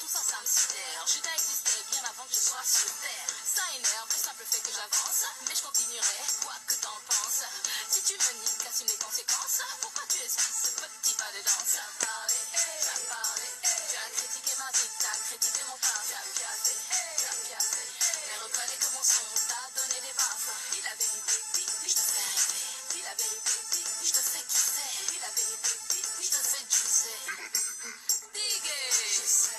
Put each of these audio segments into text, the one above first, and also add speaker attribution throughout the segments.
Speaker 1: tout ça, ça me sidère. Judas existait bien avant que je sois sur terre. Ça énerve, le simple fait que j'avance. Mais je continuerai, quoi que t'en penses. Si tu me niques, assume les conséquences. Pourquoi tu esquisses ce petit pas de danse? Tu as parlé, tu as critiqué ma vie, tu as critiqué mon pas. Tu as piaffé, mais reconnais que mon son t'a donné des baffes. Dis la vérité, je te fais rêver. Dis la vérité, je te fais kiffer. Dis la vérité, je te fais juicer. Diguez. Je sais,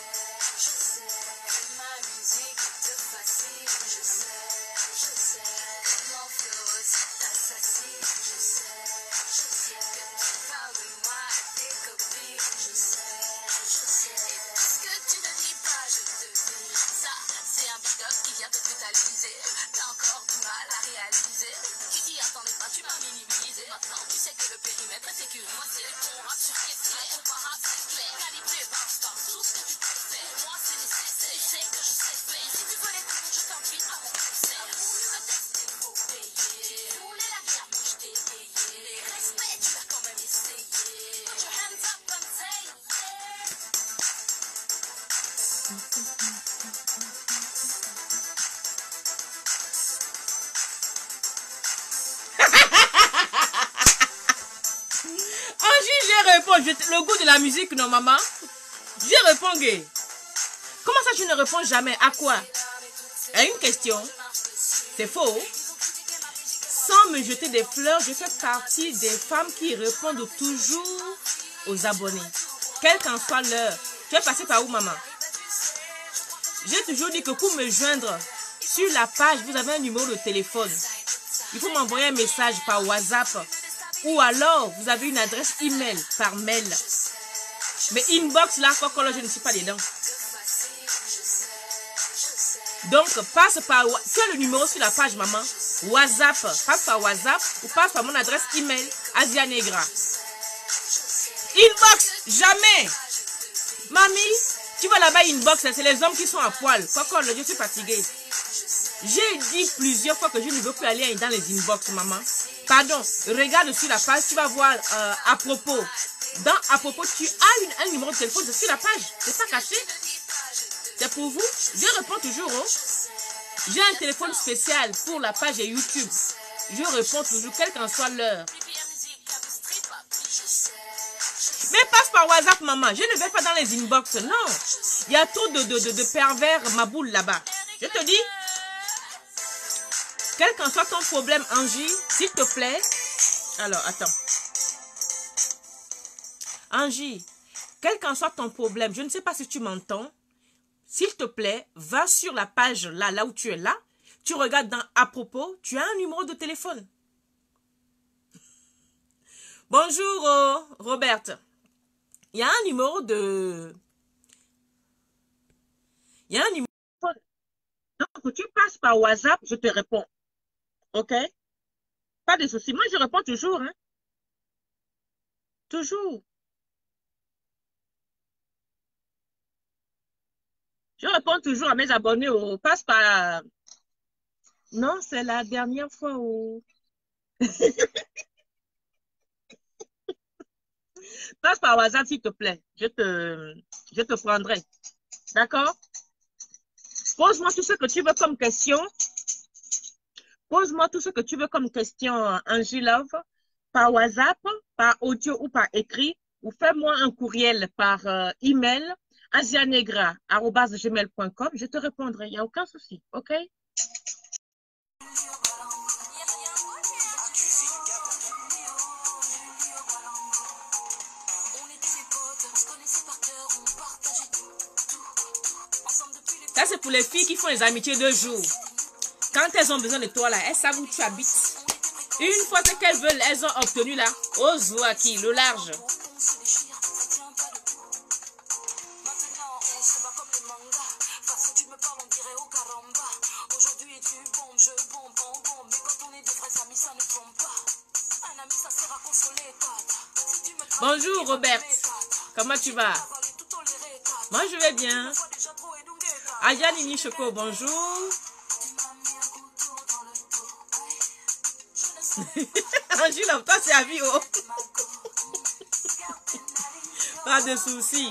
Speaker 1: que ma musique te fascine. Je sais, que mon flow aussi t'assassine. Je sais, que tu parles de moi à tes copines. Je sais, et parce que tu ne dis pas, je te dis. Ça, c'est un big up qui vient te brutaliser. T'as encore du mal à réaliser. Qui t'y attendait pas, tu m'as minimisé. Maintenant, tu sais que le périmètre est sécurisé. Moi, c'est ton rap sur question. Ton rap, c'est clair. Calibré par tout ce que tu peux faire. Moi, c'est nécessaire. Tu sais que je sais faire. Si tu veux les trucs, je t'invite à mon concert. Le test, il faut payer. Voulais la guerre, mais je t'ai payé. Respect, tu l'as quand même essayé. Put your hands up and say
Speaker 2: Angie, je réponds. Le goût de la musique, non, maman? Je réponds, gay. Comment ça, tu ne réponds jamais? À quoi? À une question. C'est faux. Sans me jeter des fleurs, je fais partie des femmes qui répondent toujours aux abonnés. Quelle qu'en soit l'heure. Tu es passé par où, maman? J'ai toujours dit que pour me joindre sur la page, vous avez un numéro de téléphone. Il faut m'envoyer un message par WhatsApp. Ou alors, vous avez une adresse email par mail. Mais inbox, là, je ne suis pas dedans. Donc, passe par... Tu as le numéro sur la page, maman. WhatsApp. Passe par WhatsApp ou passe par mon adresse email, Asia Negra. Inbox, jamais. Mamie, tu vas là-bas, inbox, c'est les hommes qui sont à poil. Je suis fatiguée. J'ai dit plusieurs fois que je ne veux plus aller dans les inbox, maman. Pardon, regarde sur la page, tu vas voir à propos. Dans à propos, tu as un numéro de téléphone sur la page. C'est pas caché. C'est pour vous. Je réponds toujours. Oh. J'ai un téléphone spécial pour la page YouTube. Je réponds toujours, quelle qu'en soit l'heure. Mais passe par WhatsApp, maman. Je ne vais pas dans les inbox. Non. Il y a trop de pervers ma boule là-bas. Je te dis. Quel qu'en soit ton problème, Angie, s'il te plaît. Alors, attends. Angie, quel qu'en soit ton problème, je ne sais pas si tu m'entends. S'il te plaît, va sur la page là où tu es là. Tu regardes dans à propos, tu as un numéro de téléphone. Bonjour, Robert. Il y a un numéro de... Il y a un numéro de téléphone. Donc, tu passes par WhatsApp, je te réponds. Ok? Pas de souci. Moi, je réponds toujours. Hein? Toujours. Je réponds toujours à mes abonnés. Passe par... Non, c'est la dernière fois où... Passe par WhatsApp, s'il te plaît. Je te prendrai. D'accord? Pose-moi tout ce que tu veux comme question. Pose-moi tout ce que tu veux comme question, Angie Love, par WhatsApp, par audio ou par écrit, ou fais-moi un courriel par email, asianegra@gmail.com. Je te répondrai, il n'y a aucun souci, ok? Ça, c'est pour les filles qui font les amitiés 2 jours. Quand elles ont besoin de toi, là, elles savent où tu habites. Une fois ce qu'elles veulent, elles ont obtenu, là, Ozuaki, le large. Bonjour, Robert. Comment tu vas? Moi, je vais bien. Ayanini Choco, bonjour. Angela, toi, c'est à vie, oh. Pas de soucis.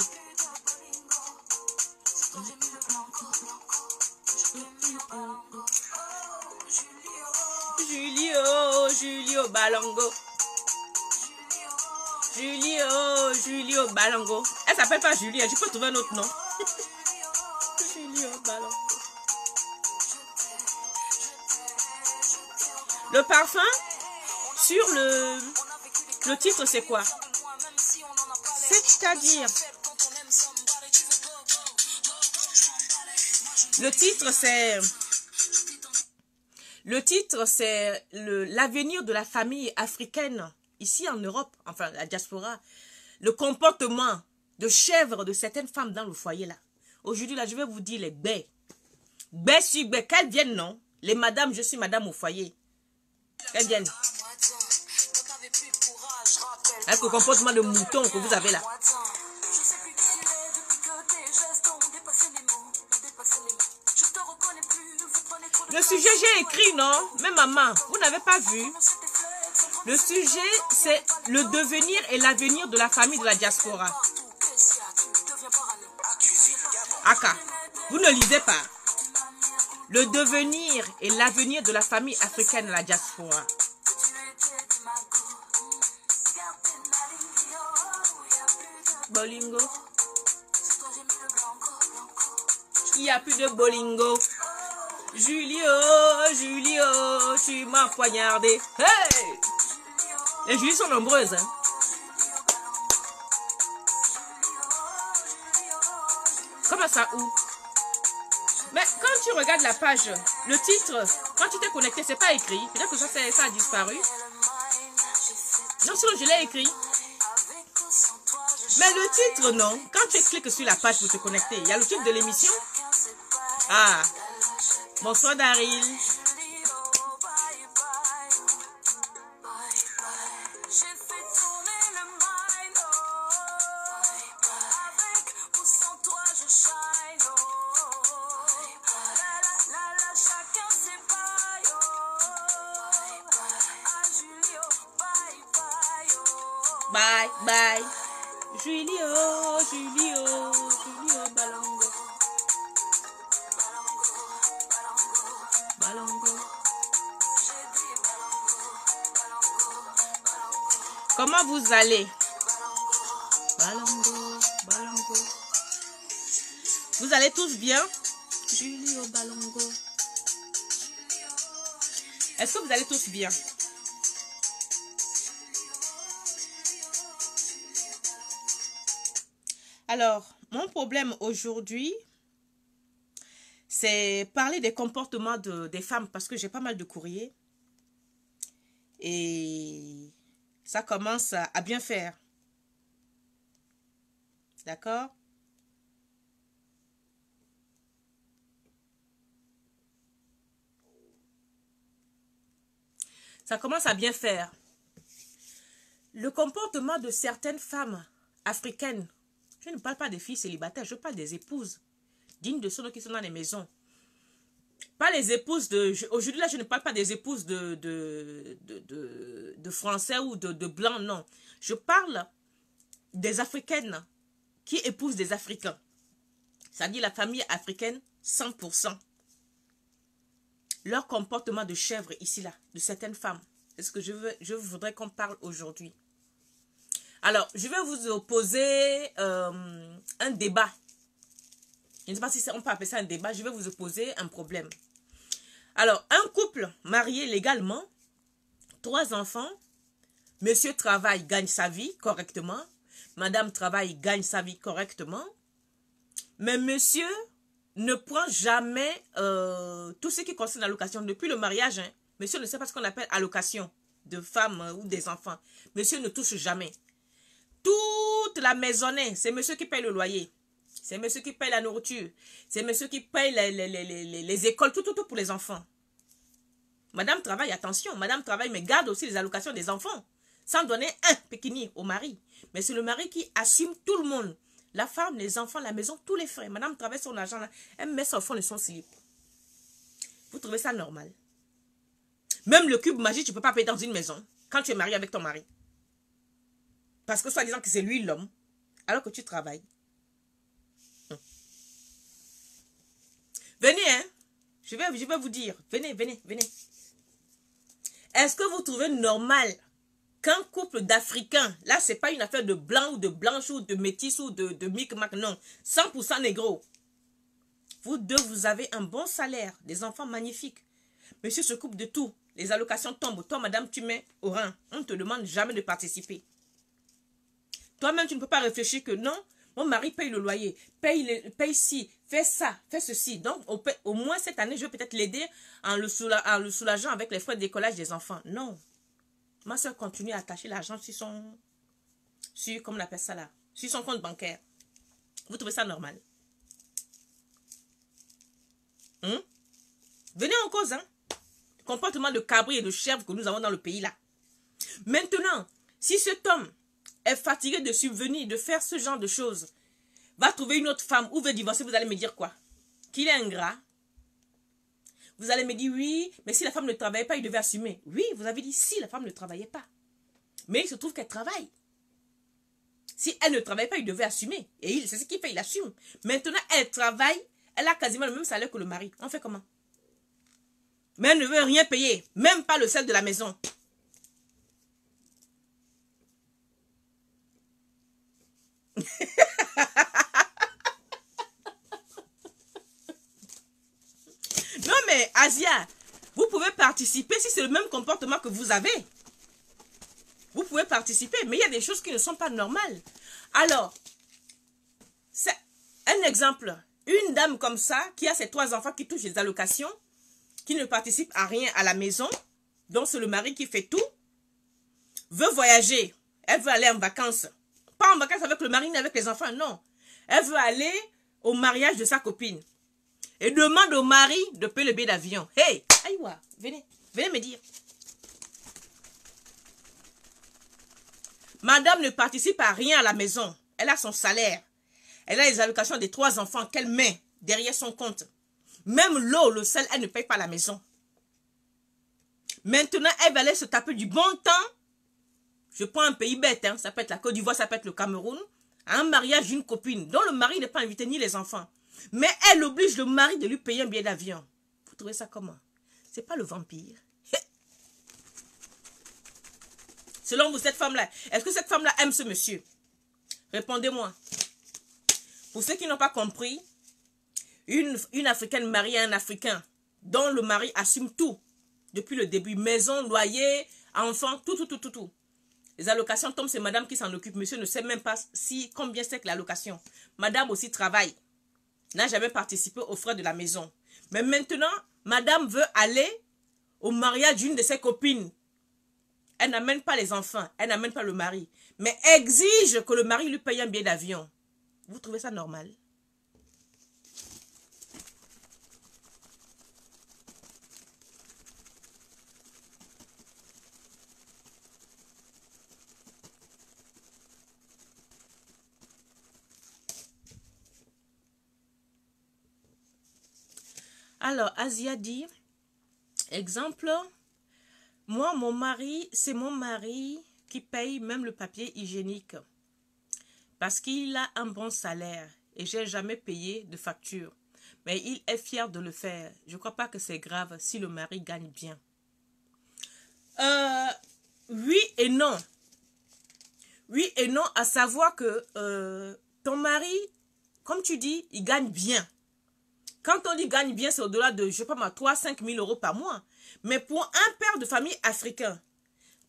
Speaker 2: Julio Balongo. Julio Balongo. Elle s'appelle pas Julie, je peux trouver un autre nom. Julio Balongo. Le parfum sur le titre, c'est quoi? C'est-à-dire, le titre c'est l'avenir de la famille africaine ici en Europe, enfin la diaspora, le comportement de chèvre de certaines femmes dans le foyer là. Aujourd'hui là, je vais vous dire les baies. Baies sur baies, qu'elles viennent non? Les madames, je suis madame au foyer. Qu'elles viennent. Avec le comportement de mouton que vous avez là. Le sujet, j'ai écrit, non? Mais maman, vous n'avez pas vu? Le sujet, c'est le devenir et l'avenir de la famille de la diaspora. Aka, vous ne lisez pas. Le devenir et l'avenir de la famille africaine de la diaspora. Bolingo. Il n'y a plus de bolingo. Julio, tu m'as poignardé. Hey! Les Julies sont nombreuses. Hein? Comment ça, où? Mais quand tu regardes la page, le titre, quand tu t'es connecté, c'est pas écrit. Peut-être que ça a disparu. Non, sinon je l'ai écrit. Mais le titre, non. Quand tu cliques sur la page pour te connecter, il y a le titre de l'émission. Ah, bonsoir Daryl. Bye, bye. Julio Balongo. Comment vous allez? Balongo. Vous allez tous bien? Julio Balongo. Est-ce que vous allez tous bien? Alors, mon problème aujourd'hui, c'est parler des comportements des femmes parce que j'ai pas mal de courriers. Et ça commence à bien faire. D'accord? Ça commence à bien faire. Le comportement de certaines femmes africaines, je ne parle pas des filles célibataires, je parle des épouses dignes de ceux qui sont dans les maisons. Pas les épouses de... Aujourd'hui, là, je ne parle pas des épouses de Français ou de Blancs, non. Je parle des Africaines qui épousent des Africains. C'est-à-dire la famille africaine, 100%. Leur comportement de chèvre ici, là, de certaines femmes. C'est ce que je voudrais qu'on parle aujourd'hui. Alors, je vais vous opposer un débat. Je ne sais pas si on peut appeler ça un débat. Je vais vous opposer un problème. Alors, un couple marié légalement, 3 enfants, monsieur travaille, gagne sa vie correctement. Madame travaille, gagne sa vie correctement. Mais monsieur ne prend jamais tout ce qui concerne l'allocation. Depuis le mariage, hein, monsieur ne sait pas ce qu'on appelle allocation de femmes ou des enfants. Monsieur ne touche jamais. Toute la maisonnée, c'est monsieur qui paye le loyer. C'est monsieur qui paye la nourriture. C'est monsieur qui paye les écoles, tout pour les enfants. Madame travaille, attention, madame travaille, mais garde aussi les allocations des enfants. Sans donner un pékini au mari. Mais c'est le mari qui assume tout le monde. La femme, les enfants, la maison, tous les frais. Madame travaille son argent, là, elle met ça au fond de son slip. Vous trouvez ça normal? Même le cube magique, tu ne peux pas payer dans une maison quand tu es marié avec ton mari. Parce que soi-disant que c'est lui l'homme, alors que tu travailles. Je vais vous dire. Venez, venez, venez. Est-ce que vous trouvez normal qu'un couple d'Africains, là, c'est pas une affaire de blanc ou de blanche ou de métis ou de micmac, non. 100% négro. Vous deux, vous avez un bon salaire, des enfants magnifiques. Monsieur se coupe de tout. Les allocations tombent. Toi, madame, tu mets au rein. On ne te demande jamais de participer. Toi-même, tu ne peux pas réfléchir que non, mon mari paye le loyer, paye ci, fait ça, fait ceci. Donc, au moins cette année, je vais peut-être l'aider en le soulageant avec les frais de décollage des enfants. Non. Ma soeur continue à attacher l'argent sur, comment on appelle ça là, sur son compte bancaire. Vous trouvez ça normal? Venez en cause, hein. Comportement de cabri et de chèvre que nous avons dans le pays là. Maintenant, si cet homme est fatigué de subvenir, de faire ce genre de choses, va trouver une autre femme ou veut divorcer, vous allez me dire quoi? Qu'il est ingrat. Vous allez me dire oui, mais si la femme ne travaillait pas, il devait assumer. Oui, vous avez dit si la femme ne travaillait pas. Mais il se trouve qu'elle travaille. Si elle ne travaille pas, il devait assumer. Et c'est ce qu'il fait, il assume. Maintenant, elle travaille, elle a quasiment le même salaire que le mari. On fait comment? Mais elle ne veut rien payer, même pas le sel de la maison. Non mais Asia, vous pouvez participer si c'est le même comportement que vous avez. Vous pouvez participer, mais il y a des choses qui ne sont pas normales. Alors, c'est un exemple. Une dame comme ça, qui a ses 3 enfants, qui touche les allocations, qui ne participe à rien à la maison, donc c'est le mari qui fait tout, veut voyager, elle veut aller en vacances. Pas en vacances avec le mari ni avec les enfants, non. Elle veut aller au mariage de sa copine. Et demande au mari de payer le billet d'avion. Hey, aïwa, venez me dire. Madame ne participe à rien à la maison. Elle a son salaire. Elle a les allocations des 3 enfants qu'elle met derrière son compte. Même l'eau, le sel, elle ne paye pas à la maison. Maintenant, elle va aller se taper du bon temps. Je prends un pays bête, hein. Ça peut être la Côte d'Ivoire, ça peut être le Cameroun. À un mariage d'une copine dont le mari n'est pas invité ni les enfants. Mais elle oblige le mari de lui payer un billet d'avion. Vous trouvez ça comment? C'est pas le vampire. Selon vous, cette femme-là, est-ce que cette femme-là aime ce monsieur? Répondez-moi. Pour ceux qui n'ont pas compris, une Africaine mariée à un Africain dont le mari assume tout depuis le début. Maison, loyer, enfants, tout. Les allocations tombent, c'est madame qui s'en occupe. Monsieur ne sait même pas combien c'est que l'allocation. Madame aussi travaille. N'a jamais participé aux frais de la maison. Mais maintenant, madame veut aller au mariage d'une de ses copines. Elle n'amène pas les enfants, elle n'amène pas le mari. Mais exige que le mari lui paye un billet d'avion. Vous trouvez ça normal? Alors, Asia dit, exemple, moi, mon mari, c'est mon mari qui paye même le papier hygiénique parce qu'il a un bon salaire et j'ai jamais payé de facture. Mais il est fier de le faire. Je ne crois pas que c'est grave si le mari gagne bien. Oui et non. Oui et non, à savoir que ton mari, comme tu dis, il gagne bien. Quand on dit gagne bien, c'est au-delà de, je sais pas moi, 3-5 000 euros par mois. Mais pour un père de famille africain,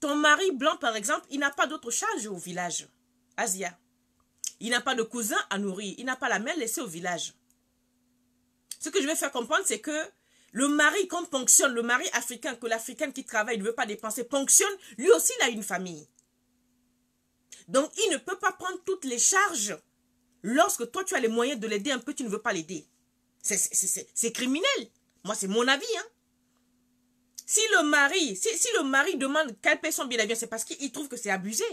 Speaker 2: ton mari blanc, par exemple, il n'a pas d'autre charge au village. Asia. Il n'a pas de cousin à nourrir. Il n'a pas la mère laissée au village. Ce que je vais faire comprendre, c'est que le mari, qu'on ponctionne, le mari africain, que l'Africaine qui travaille ne veut pas dépenser, ponctionne, lui aussi, il a une famille. Donc, il ne peut pas prendre toutes les charges. Lorsque toi, tu as les moyens de l'aider un peu, tu ne veux pas l'aider. C'est criminel. Moi, c'est mon avis. Hein. Si le mari demande qu'elle paie son billet d'avion, c'est parce qu'il trouve que c'est abusé.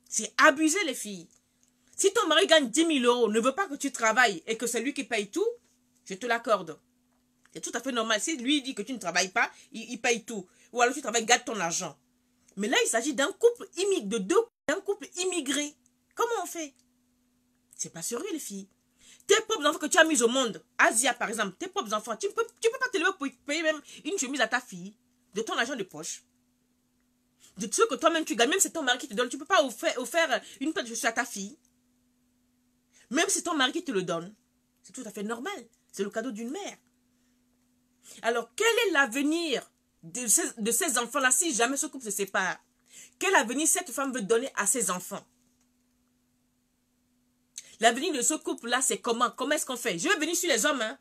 Speaker 2: C'est abusé, les filles. Si ton mari gagne 10 000 euros, ne veut pas que tu travailles et que c'est lui qui paye tout, je te l'accorde. C'est tout à fait normal. Si lui dit que tu ne travailles pas, il paye tout. Ou alors tu travailles, garde ton argent. Mais là, il s'agit d'un couple immigré. Comment on fait? C'est pas sérieux, les filles. Tes propres enfants que tu as mis au monde, Asia par exemple, tes propres enfants, tu peux pas te lever pour payer même une chemise à ta fille, de ton argent de poche. De ce que toi-même tu gagnes, même si c'est ton mari qui te donne, tu ne peux pas offrir une paire de chaussures à ta fille. Même si ton mari qui te le donne, c'est tout à fait normal. C'est le cadeau d'une mère. Alors, quel est l'avenir de ces enfants-là si jamais ce couple se sépare? Quel avenir cette femme veut donner à ses enfants? L'avenir de ce couple-là, c'est comment? Comment est-ce qu'on fait? Je vais venir sur les hommes, hein,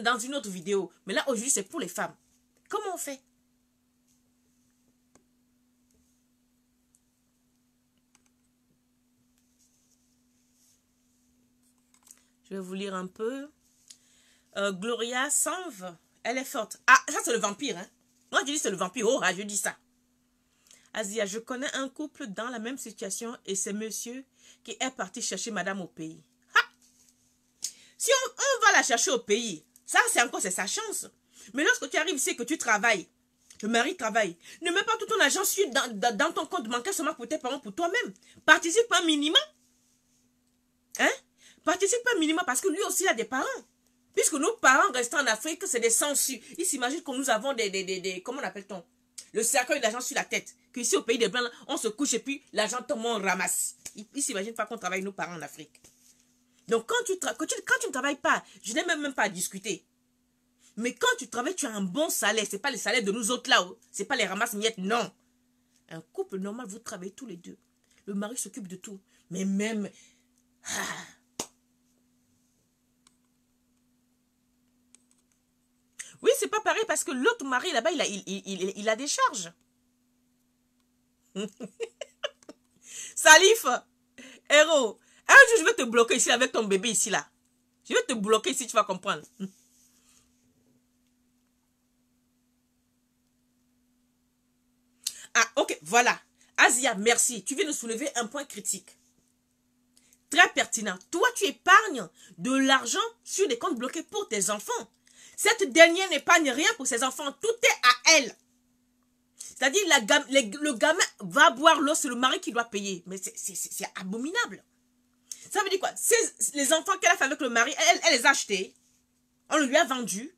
Speaker 2: dans une autre vidéo. Mais là, aujourd'hui, c'est pour les femmes. Comment on fait? Je vais vous lire un peu. Gloria Sanve, elle est forte. Ah, ça c'est le vampire, hein. Moi, je dis c'est le vampire. Oh, je dis ça. Asia, je connais un couple dans la même situation et c'est monsieur qui est parti chercher madame au pays. Ha! Si on va la chercher au pays, ça c'est encore c'est sa chance. Mais lorsque tu arrives ici et que tu travailles, le mari travaille, ne mets pas tout ton argent dans ton compte bancaire seulement pour tes parents, pour toi-même. Participe un minimum. Hein? Participe un minimum parce que lui aussi il a des parents. Puisque nos parents restant en Afrique, c'est des sensus. Ils s'imaginent que nous avons comment on appelle-t-on? Le cercueil d'argent sur la tête. Qu'ici au pays des Blancs, on se couche et puis l'argent tombe, on ramasse. Ils s'imaginent pas qu'on travaille nos parents en Afrique. Donc quand tu ne travailles pas, je n'ai même pas à discuter. Mais quand tu travailles, tu as un bon salaire. Ce n'est pas le salaire de nous autres là. Ce n'est pas les ramasse-miettes, non. Un couple normal, vous travaillez tous les deux. Le mari s'occupe de tout. Mais même... Oui, c'est pas pareil parce que l'autre mari là-bas, il a des charges. Salif, héros, un jour je vais te bloquer ici avec ton bébé ici là. Je vais te bloquer ici, tu vas comprendre. Ah, ok, voilà. Asia, merci. Tu viens de soulever un point critique. Très pertinent. Toi, tu épargnes de l'argent sur des comptes bloqués pour tes enfants. Cette dernière n'épargne rien pour ses enfants. Tout est à elle. C'est-à-dire, le gamin va boire l'eau, c'est le mari qui doit payer. Mais c'est abominable. Ça veut dire quoi? Les enfants qu'elle a fait avec le mari, elle les a achetés. On lui a vendus.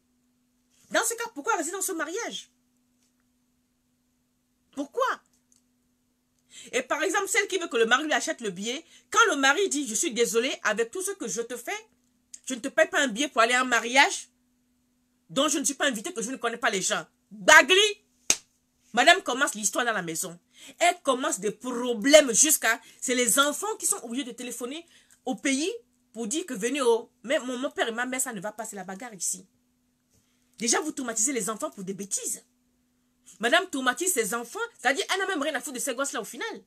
Speaker 2: Dans ce cas, pourquoi rester dans ce mariage? Pourquoi? Et par exemple, celle qui veut que le mari lui achète le billet, quand le mari dit, je suis désolé, avec tout ce que je te fais, je ne te paye pas un billet pour aller à un mariage dont je ne suis pas invitée, que je ne connais pas les gens. Bagli! Madame commence l'histoire dans la maison. Elle commence des problèmes jusqu'à... C'est les enfants qui sont obligés de téléphoner au pays pour dire que venez au... Mais mon père et ma mère, ça ne va pas, c'est la bagarre ici. Déjà, vous traumatisez les enfants pour des bêtises. Madame traumatise ses enfants, c'est-à-dire elle n'a même rien à foutre de ces gosses-là au final.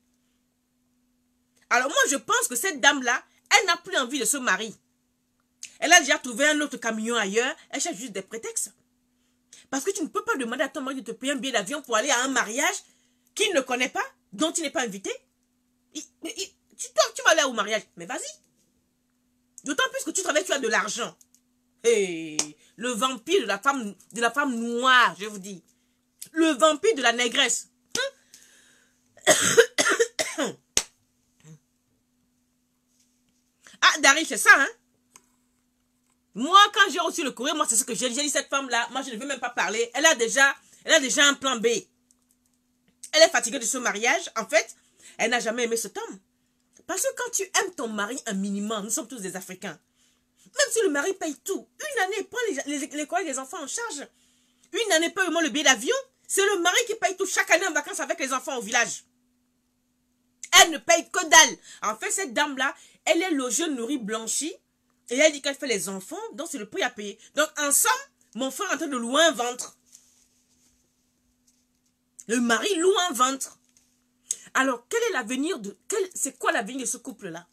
Speaker 2: Alors moi, je pense que cette dame-là, elle n'a plus envie de se marier. Elle a déjà trouvé un autre camion ailleurs, elle cherche juste des prétextes. Parce que tu ne peux pas demander à ton mari de te payer un billet d'avion pour aller à un mariage qu'il ne connaît pas, dont il n'est pas invité. Tu vas aller au mariage, mais vas-y. D'autant plus que tu travailles, tu as de l'argent. Hey, le vampire de la femme noire, je vous dis. Le vampire de la négresse. Ah, Dari, c'est ça, hein? Moi, quand j'ai reçu le courrier, moi, c'est ce que j'ai dit, cette femme-là, moi, je ne veux même pas parler. Elle a déjà un plan B. Elle est fatiguée de ce mariage. En fait, elle n'a jamais aimé cet homme. Parce que quand tu aimes ton mari un minimum, nous sommes tous des Africains. Même si le mari paye tout, une année, prend l'école des enfants en charge. Une année, paye au moins le billet d'avion. C'est le mari qui paye tout chaque année en vacances avec les enfants au village. Elle ne paye que dalle. En fait, cette dame-là, elle est logée, nourrie, blanchie. Et elle dit qu'elle fait les enfants, donc c'est le prix à payer. Donc, ensemble, mon frère est en train de louer un ventre. Le mari loue un ventre. Alors, quel est l'avenir de... C'est quoi l'avenir de ce couple-là?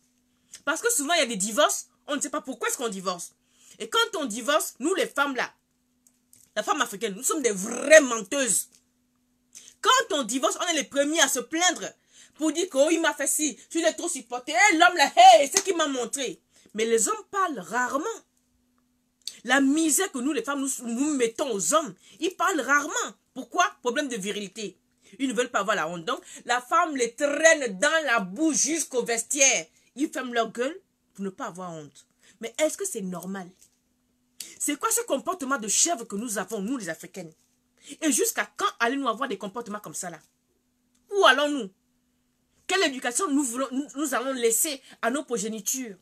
Speaker 2: Parce que souvent, il y a des divorces. On ne sait pas pourquoi est-ce qu'on divorce. Et quand on divorce, nous, les femmes, là, la femme africaine, nous sommes des vraies menteuses. Quand on divorce, on est les premiers à se plaindre. Pour dire que, oh, il m'a fait ci, je l'ai trop supporté. Hey, l'homme, là, hey, c'est ce qu'il m'a montré. Mais les hommes parlent rarement. La misère que nous, les femmes, nous mettons aux hommes, ils parlent rarement. Pourquoi? Problème de virilité. Ils ne veulent pas avoir la honte. Donc, la femme les traîne dans la boue jusqu'au vestiaire. Ils ferment leur gueule pour ne pas avoir honte. Mais est-ce que c'est normal? C'est quoi ce comportement de chèvre que nous avons, nous les Africaines? Et jusqu'à quand allons-nous avoir des comportements comme ça là? Où allons-nous? Quelle éducation nous allons laisser à nos progénitures?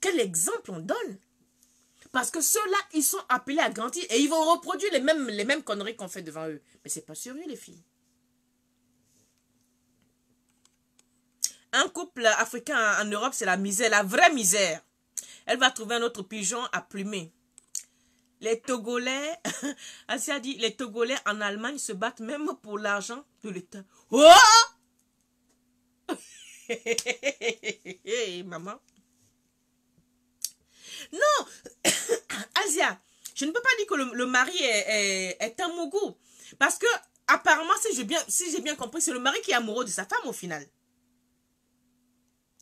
Speaker 2: Quel exemple on donne? Parce que ceux-là, ils sont appelés à grandir et ils vont reproduire les mêmes conneries qu'on fait devant eux. Mais c'est pas sérieux, les filles. Un couple africain en Europe, c'est la misère, la vraie misère. Elle va trouver un autre pigeon à plumer. Les Togolais, Asia dit, les Togolais en Allemagne se battent même pour l'argent de l'État. Oh! Maman. Non, Asia, je ne peux pas dire que le mari est un mougou. Parce que, apparemment, si j'ai bien compris, c'est le mari qui est amoureux de sa femme au final.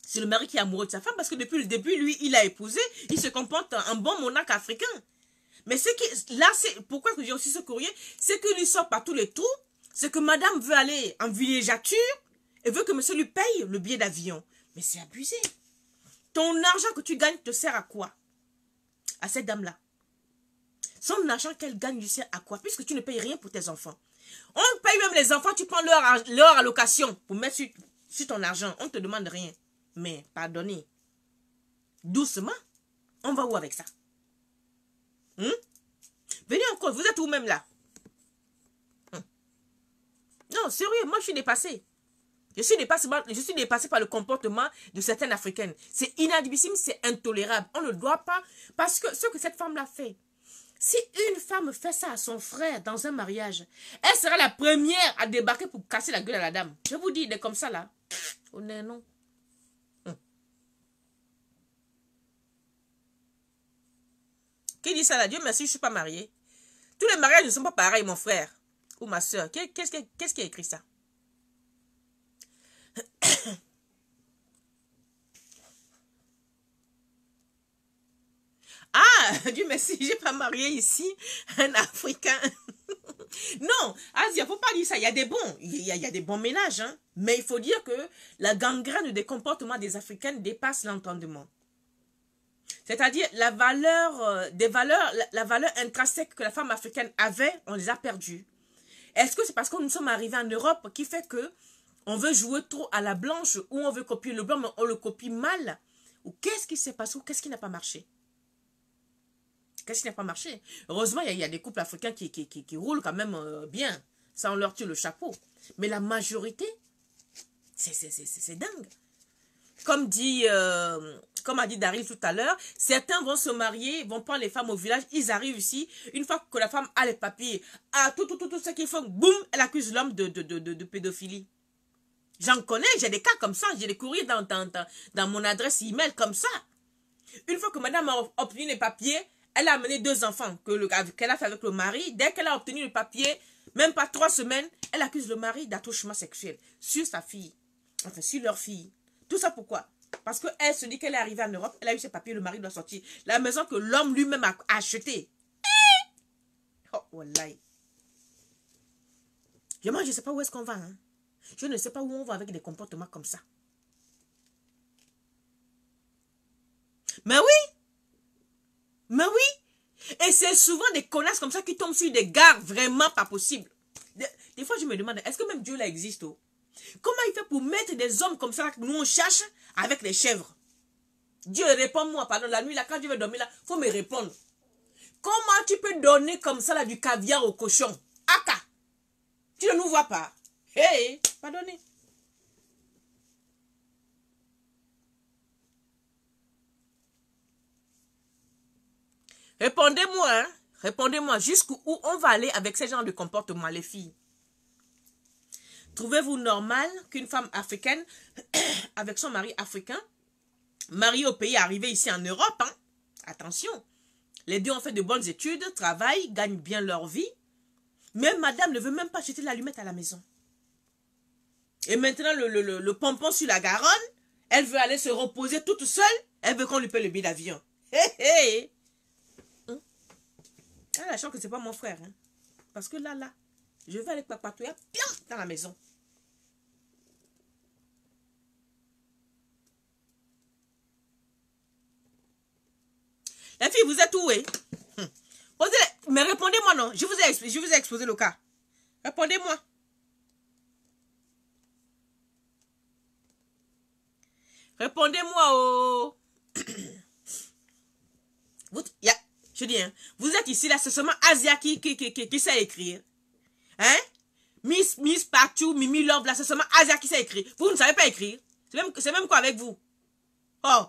Speaker 2: C'est le mari qui est amoureux de sa femme parce que depuis le début, lui, il a épousé, il se comporte en bon monarque africain. Mais là, pourquoi je dis aussi ce courrier, c'est qu'il lui sort par tous les trous, c'est que madame veut aller en villégiature et veut que monsieur lui paye le billet d'avion. Mais c'est abusé. Ton argent que tu gagnes te sert à quoi? À cette dame-là. Son argent qu'elle gagne lui sert à quoi? Puisque tu ne payes rien pour tes enfants. On paye même les enfants, tu prends leur allocation pour mettre sur ton argent. On ne te demande rien. Mais, pardonnez. Doucement. On va où avec ça? Venez encore, vous êtes où même là? Non, sérieux, moi je suis dépassée. Je suis dépassée par le comportement de certaines Africaines. C'est inadmissible, c'est intolérable. On ne doit pas... Parce que ce que cette femme l'a fait, si une femme fait ça à son frère dans un mariage, elle sera la première à débarquer pour casser la gueule à la dame. Je vous dis, il est comme ça là. Oh non. Qui dit ça là? Dieu merci, je ne suis pas mariée. Tous les mariages ne sont pas pareils, mon frère ou ma soeur. Qu'est-ce qui a écrit ça? Ah, Dieu merci, j'ai pas marié ici un Africain. Non, Asia, faut pas dire ça. Il y a des bons, il y a des bons ménages, hein. Mais il faut dire que la gangrène des comportements des Africaines dépasse l'entendement. C'est-à-dire la valeur intrinsèque que la femme africaine avait, on les a perdues. Est-ce que c'est parce que nous sommes arrivés en Europe qui fait que on veut jouer trop à la blanche ou on veut copier le blanc mais on le copie mal? Ou qu'est-ce qui s'est passé ou qu'est-ce qui n'a pas marché? Qu'est-ce qui n'a pas marché? Heureusement, il y a des couples africains qui roulent quand même bien. Ça, on leur tire le chapeau. Mais la majorité, c'est dingue. Comme a dit Daryl tout à l'heure, certains vont se marier, vont prendre les femmes au village, ils arrivent ici, une fois que la femme a les papiers, a tout ce qu'ils font, boum, elle accuse l'homme de pédophilie. J'en connais, j'ai des cas comme ça, j'ai des courriers dans mon adresse email comme ça. Une fois que madame a obtenu les papiers, elle a amené 2 enfants qu'elle a fait avec le mari. Dès qu'elle a obtenu le papier, même pas 3 semaines, elle accuse le mari d'attouchement sexuel sur sa fille, enfin sur leur fille. Tout ça pourquoi? Parce qu'elle se dit qu'elle est arrivée en Europe, elle a eu ses papiers, le mari doit sortir. La maison que l'homme lui-même a achetée. Oh, wallahi. Je ne sais pas où est-ce qu'on va. Hein. Je ne sais pas où on va avec des comportements comme ça. Mais oui. Mais oui. Et c'est souvent des connasses comme ça qui tombent sur des gars vraiment pas possibles. Des fois, je me demande, est-ce que même Dieu là existe? Oh? Comment il fait pour mettre des hommes comme ça que nous on cherche avec les chèvres? Dieu, réponds-moi, pardon, la nuit là, quand je vais dormir là, il faut me répondre. Comment tu peux donner comme ça là du caviar au cochon? Aka! Tu ne nous vois pas? Hey, pardonnez. Répondez-moi, hein? Répondez-moi, jusqu'où on va aller avec ce genre de comportement, les filles? Trouvez-vous normal qu'une femme africaine, avec son mari africain, mariée au pays, arrivé ici en Europe, hein? Attention, les deux ont fait de bonnes études, travaillent, gagnent bien leur vie, mais madame ne veut même pas jeter l'allumette à la maison. Et maintenant, le pompon sur la Garonne, elle veut aller se reposer toute seule, elle veut qu'on lui paye le billet d'avion. Hé, hé! Elle a la chance que ce n'est pas mon frère. Hein? Parce que là, je vais aller papatouiller dans la maison. La fille, vous êtes où, eh? Mais répondez-moi, non. Je vous ai exposé le cas. Répondez-moi. Répondez-moi, oh. Je dis, hein, vous êtes ici, là, c'est seulement Asia qui sait écrire. Hein? Miss Partout, Mimi Love, là, c'est seulement Asia qui sait écrire. Vous ne savez pas écrire. C'est même quoi avec vous? Oh.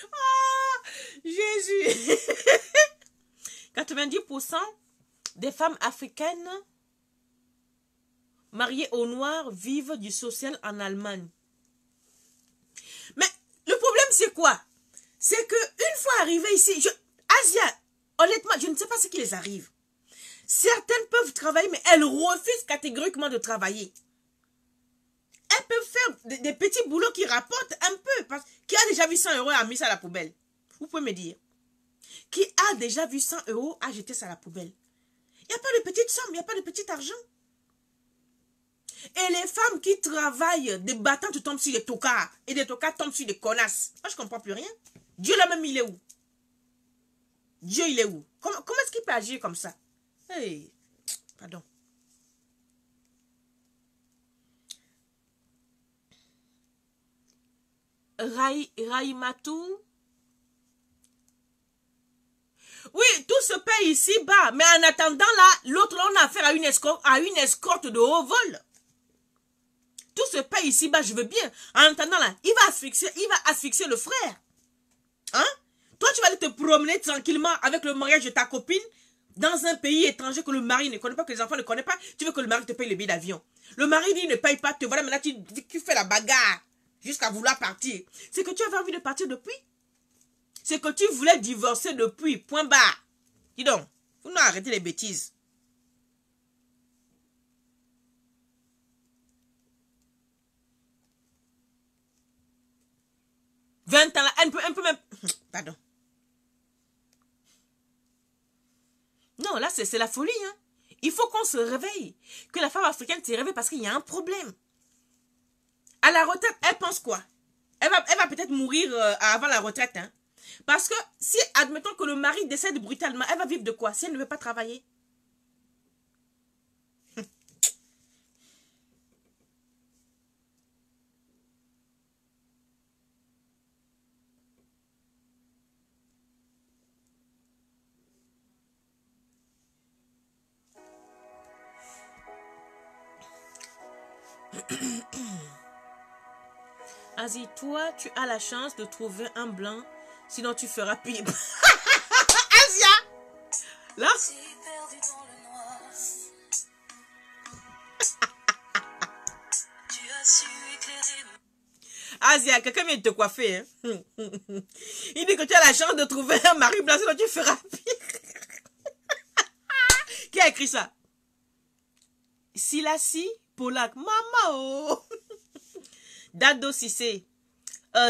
Speaker 2: Oh, Jésus. 90% des femmes africaines mariées aux Noirs vivent du social en Allemagne. Mais le problème, c'est quoi? C'est que une fois arrivées ici, Asia, honnêtement, je ne sais pas ce qui les arrive. Certaines peuvent travailler, mais elles refusent catégoriquement de travailler. Elles peuvent faire des petits boulots qui rapportent un peu. Qui a déjà vu 100 € et a mis ça à la poubelle? Vous pouvez me dire. Qui a déjà vu 100 € a jeté ça à la poubelle? Il n'y a pas de petite somme, il n'y a pas de petit argent. Et les femmes qui travaillent, des battantes tombent sur des tocards. Et des tocards tombent sur des connasses. Moi, je ne comprends plus rien. Dieu là-même, il est où? Dieu, il est où? Comment est-ce qu'il peut agir comme ça? Hey, pardon. Raïmatou. Oui, tout se paye ici-bas. Mais en attendant, là, l'autre, on a affaire à une escorte de haut vol. Tout se paye ici-bas, je veux bien. En attendant, là, il va asphyxier le frère. Hein? Toi, tu vas aller te promener tranquillement avec le mariage de ta copine dans un pays étranger que le mari ne connaît pas, que les enfants ne connaissent pas. Tu veux que le mari te paye le billet d'avion. Le mari dit, ne paye pas, te voilà, maintenant tu fais la bagarre jusqu'à vouloir partir. C'est que tu avais envie de partir depuis. C'est que tu voulais divorcer depuis, point barre. Dis donc, vous nous arrêtez les bêtises. « 20 ans là, un peu même... Pardon. Non, là, c'est la folie, hein. Il faut qu'on se réveille. Que la femme africaine se réveille parce qu'il y a un problème. À la retraite, elle pense quoi? Elle va peut-être mourir avant la retraite, hein. Parce que si, admettons que le mari décède brutalement, elle va vivre de quoi si elle ne veut pas travailler? Asie, toi, tu as la chance de trouver un blanc, sinon tu feras pire. Asia! Là? Asia, quelqu'un vient de te coiffer. Hein? Il dit que tu as la chance de trouver un mari blanc, sinon tu feras pire. Qui a écrit ça? Silassi Polak. Maman, oh! Dado Sissé.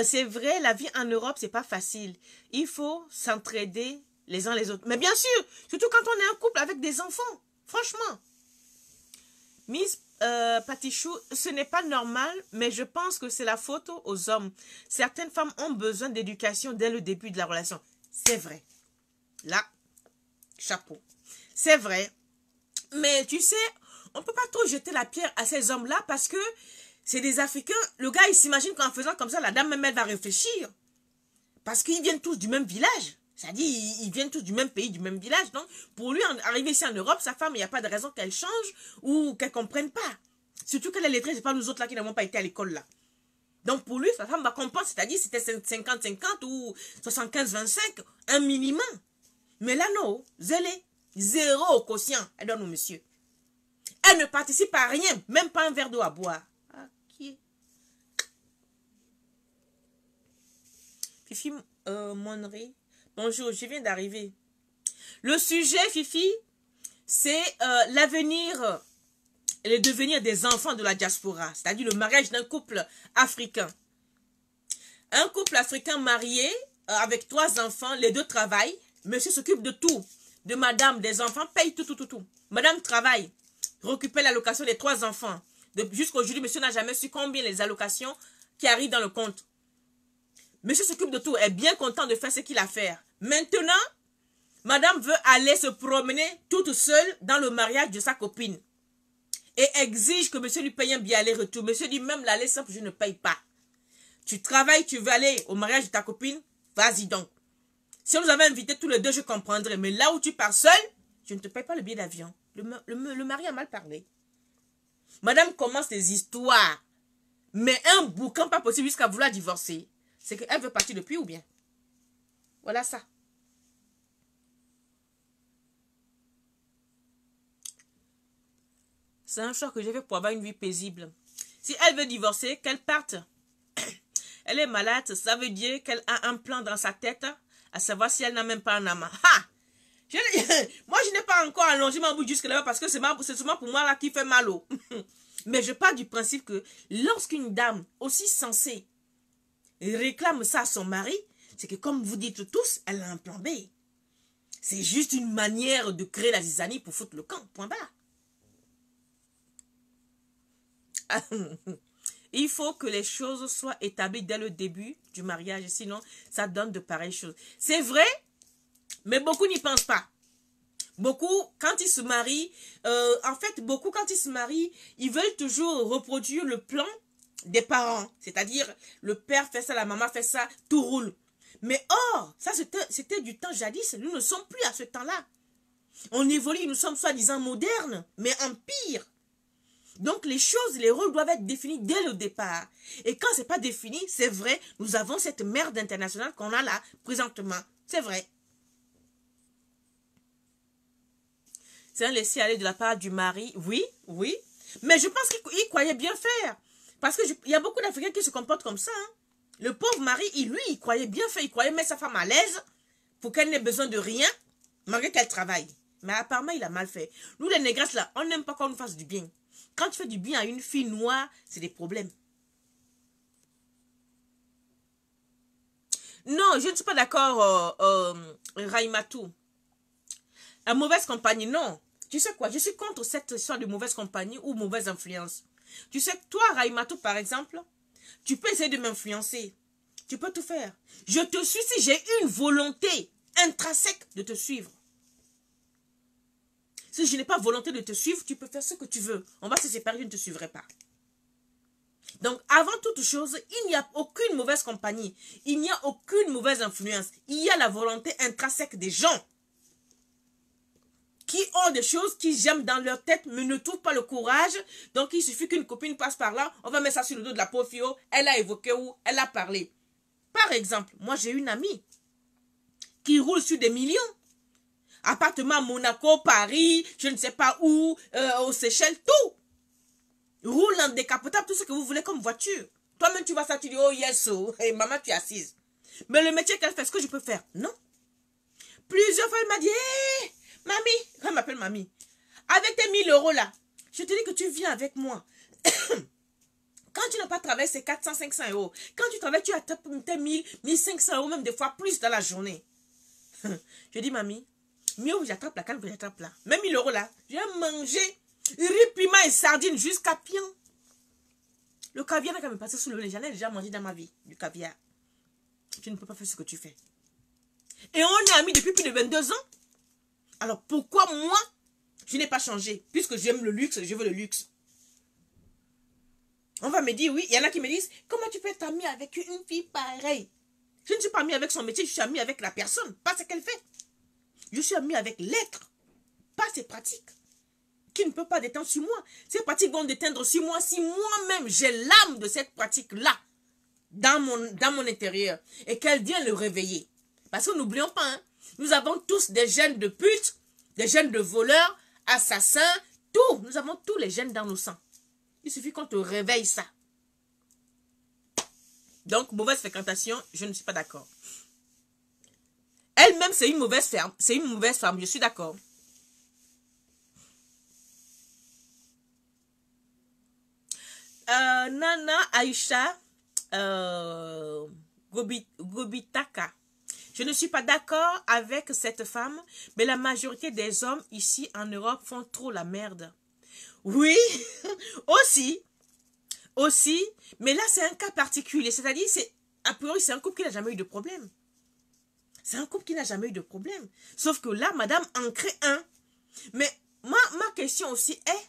Speaker 2: C'est vrai, la vie en Europe, c'est pas facile. Il faut s'entraider les uns les autres. Mais bien sûr, surtout quand on est un couple avec des enfants. Franchement. Miss Patichou, ce n'est pas normal, mais je pense que c'est la faute aux hommes. Certaines femmes ont besoin d'éducation dès le début de la relation. C'est vrai. Là, chapeau. C'est vrai. Mais tu sais, on ne peut pas trop jeter la pierre à ces hommes-là parce que c'est des Africains. Le gars, il s'imagine qu'en faisant comme ça, la dame même, elle va réfléchir. Parce qu'ils viennent tous du même village. C'est-à-dire, ils viennent tous du même pays, du même village. Donc, pour lui, arriver ici en Europe, sa femme, il n'y a pas de raison qu'elle change ou qu'elle ne comprenne pas. Surtout qu'elle est lettrée, c'est pas nous autres là qui n'avons pas été à l'école là. Donc, pour lui, sa femme va comprendre. C'est-à-dire, c'était 50-50 ou 75-25, un minimum. Mais là, non, zélé, zéro au quotient. Elle donne au monsieur. Elle ne participe à rien, même pas un verre d'eau à boire. Fifi Monnery, bonjour, je viens d'arriver. Le sujet, Fifi, c'est l'avenir et le devenir des enfants de la diaspora, c'est-à-dire le mariage d'un couple africain. Un couple africain marié avec 3 enfants, les 2 travaillent, monsieur s'occupe de tout, de madame, des enfants, paye tout. Madame travaille, récupère l'allocation des 3 enfants. Jusqu'à aujourd'hui, monsieur n'a jamais su combien les allocations qui arrivent dans le compte. Monsieur s'occupe de tout, est bien content de faire ce qu'il a à faire. Maintenant, madame veut aller se promener toute seule dans le mariage de sa copine. Et exige que monsieur lui paye un billet aller-retour. Monsieur dit même l'aller simple, je ne paye pas. Tu travailles, tu veux aller au mariage de ta copine, vas-y donc. Si on nous avait invités tous les deux, je comprendrais. Mais là où tu pars seul, je ne te paye pas le billet d'avion. Le mari a mal parlé. Madame commence des histoires. Mais un boucan pas possible jusqu'à vouloir divorcer. C'est qu'elle veut partir depuis ou bien? Voilà ça. C'est un choix que j'ai fait pour avoir une vie paisible. Si elle veut divorcer, qu'elle parte. Elle est malade, ça veut dire qu'elle a un plan dans sa tête, à savoir si elle n'a même pas un amant. Ha! Moi, je n'ai pas encore allongé ma bouche jusque là parce que c'est seulement pour moi là qui fait mal. Mais je pars du principe que lorsqu'une dame aussi sensée réclame ça à son mari, c'est que comme vous dites tous, elle a un plan B. C'est juste une manière de créer la zizanie pour foutre le camp. Point barre. Il faut que les choses soient établies dès le début du mariage, sinon ça donne de pareilles choses. C'est vrai, mais beaucoup n'y pensent pas. Beaucoup, quand ils se marient, quand ils se marient, ils veulent toujours reproduire le plan des parents. C'est-à-dire, le père fait ça, la maman fait ça, tout roule. Mais or, ça c'était du temps jadis, nous ne sommes plus à ce temps-là. On évolue, nous sommes soi-disant modernes, mais en pire. Donc les choses, les rôles doivent être définis dès le départ. Et quand c'est pas défini, c'est vrai, nous avons cette merde internationale qu'on a là, présentement. C'est vrai. C'est un laisser-aller de la part du mari, oui, oui. Mais je pense qu'il croyait bien faire. Parce qu'il y a beaucoup d'Africains qui se comportent comme ça. Hein. Le pauvre mari, il croyait bien faire. Il croyait mettre sa femme à l'aise pour qu'elle n'ait besoin de rien, malgré qu'elle travaille. Mais apparemment, il a mal fait. Nous, les négresses, là, on n'aime pas qu'on nous fasse du bien. Quand tu fais du bien à une fille noire, c'est des problèmes. Non, je ne suis pas d'accord, Raïmatou. La mauvaise compagnie, non. Tu sais quoi, je suis contre cette histoire de mauvaise compagnie ou mauvaise influence. Tu sais, toi, Raïmatou, par exemple, tu peux essayer de m'influencer. Tu peux tout faire. Je te suis si j'ai une volonté intrinsèque de te suivre. Si je n'ai pas volonté de te suivre, tu peux faire ce que tu veux. On va se séparer, je ne te suivrai pas. Donc, avant toute chose, il n'y a aucune mauvaise compagnie. Il n'y a aucune mauvaise influence. Il y a la volonté intrinsèque des gens qui ont des choses qu'ils j'aiment dans leur tête, mais ne trouvent pas le courage. Donc, il suffit qu'une copine passe par là, on va mettre ça sur le dos de la pauvre fille. Elle a évoqué ou elle a parlé. Par exemple, moi, j'ai une amie qui roule sur des millions. Appartement à Monaco, Paris, je ne sais pas où, aux Seychelles, tout. Roule en décapotable, tout ce que vous voulez comme voiture. Toi-même, tu vas ça, tu dis, oh yes, oh, hey, maman, tu es assise. Mais le métier qu'elle fait, est-ce que je peux faire? Non. Plusieurs fois, elle m'a dit, hey, mamie, elle m'appelle mamie, avec tes 1000 € là, je te dis que tu viens avec moi. Quand tu n'as pas travaillé, c'est 400, 500 €. Quand tu travailles, tu as tes 1000, 1500 €, même des fois plus dans la journée. Je dis, mamie, mieux j'attrape la canne que j'attrape là. Même 1000 € là, j'ai mangé riz, piment et sardines jusqu'à Pian. Le caviar n'a qu'à me passer sous le nez. J'en ai déjà mangé dans ma vie, du caviar. Tu ne peux pas faire ce que tu fais. Et on est amis depuis plus de 22 ans. Alors pourquoi moi, je n'ai pas changé? Puisque j'aime le luxe, je veux le luxe. On va me dire, oui, il y en a qui me disent, comment tu peux être ami avec une fille pareille? Je ne suis pas ami avec son métier, je suis ami avec la personne, pas ce qu'elle fait. Je suis ami avec l'être, pas ses pratiques, qui ne peut pas détendre sur moi. Ces pratiques vont déteindre sur moi si moi-même j'ai l'âme de cette pratique-là dans mon intérieur et qu'elle vient le réveiller. Parce que n'oublions pas, hein, nous avons tous des gènes de pute, des gènes de voleurs, assassins, tout. Nous avons tous les gènes dans nos sangs. Il suffit qu'on te réveille ça. Donc, mauvaise fréquentation, je ne suis pas d'accord. Elle-même, c'est une mauvaise femme. C'est une mauvaise femme, je suis d'accord. Nana Aïcha Gobitaka. Je ne suis pas d'accord avec cette femme, mais la majorité des hommes ici en Europe font trop la merde. Oui, aussi, aussi, mais là, c'est un cas particulier. C'est-à-dire, a priori, c'est un couple qui n'a jamais eu de problème. C'est un couple qui n'a jamais eu de problème. Sauf que là, madame en crée un. Mais ma question aussi est,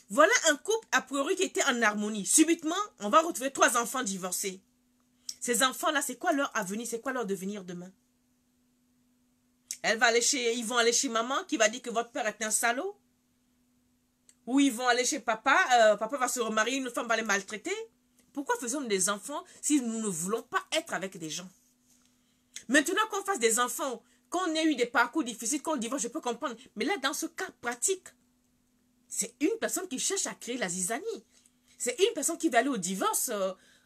Speaker 2: voilà un couple, a priori, qui était en harmonie. Subitement, on va retrouver 3 enfants divorcés. Ces enfants-là, c'est quoi leur avenir? C'est quoi leur devenir demain? Ils vont aller chez maman qui va dire que votre père est un salaud. Ou ils vont aller chez papa. Papa va se remarier, une femme va les maltraiter. Pourquoi faisons-nous des enfants si nous ne voulons pas être avec des gens? Maintenant qu'on fasse des enfants, qu'on ait eu des parcours difficiles, qu'on divorce, je peux comprendre. Mais là, dans ce cas pratique, c'est une personne qui cherche à créer la zizanie. C'est une personne qui va aller au divorce,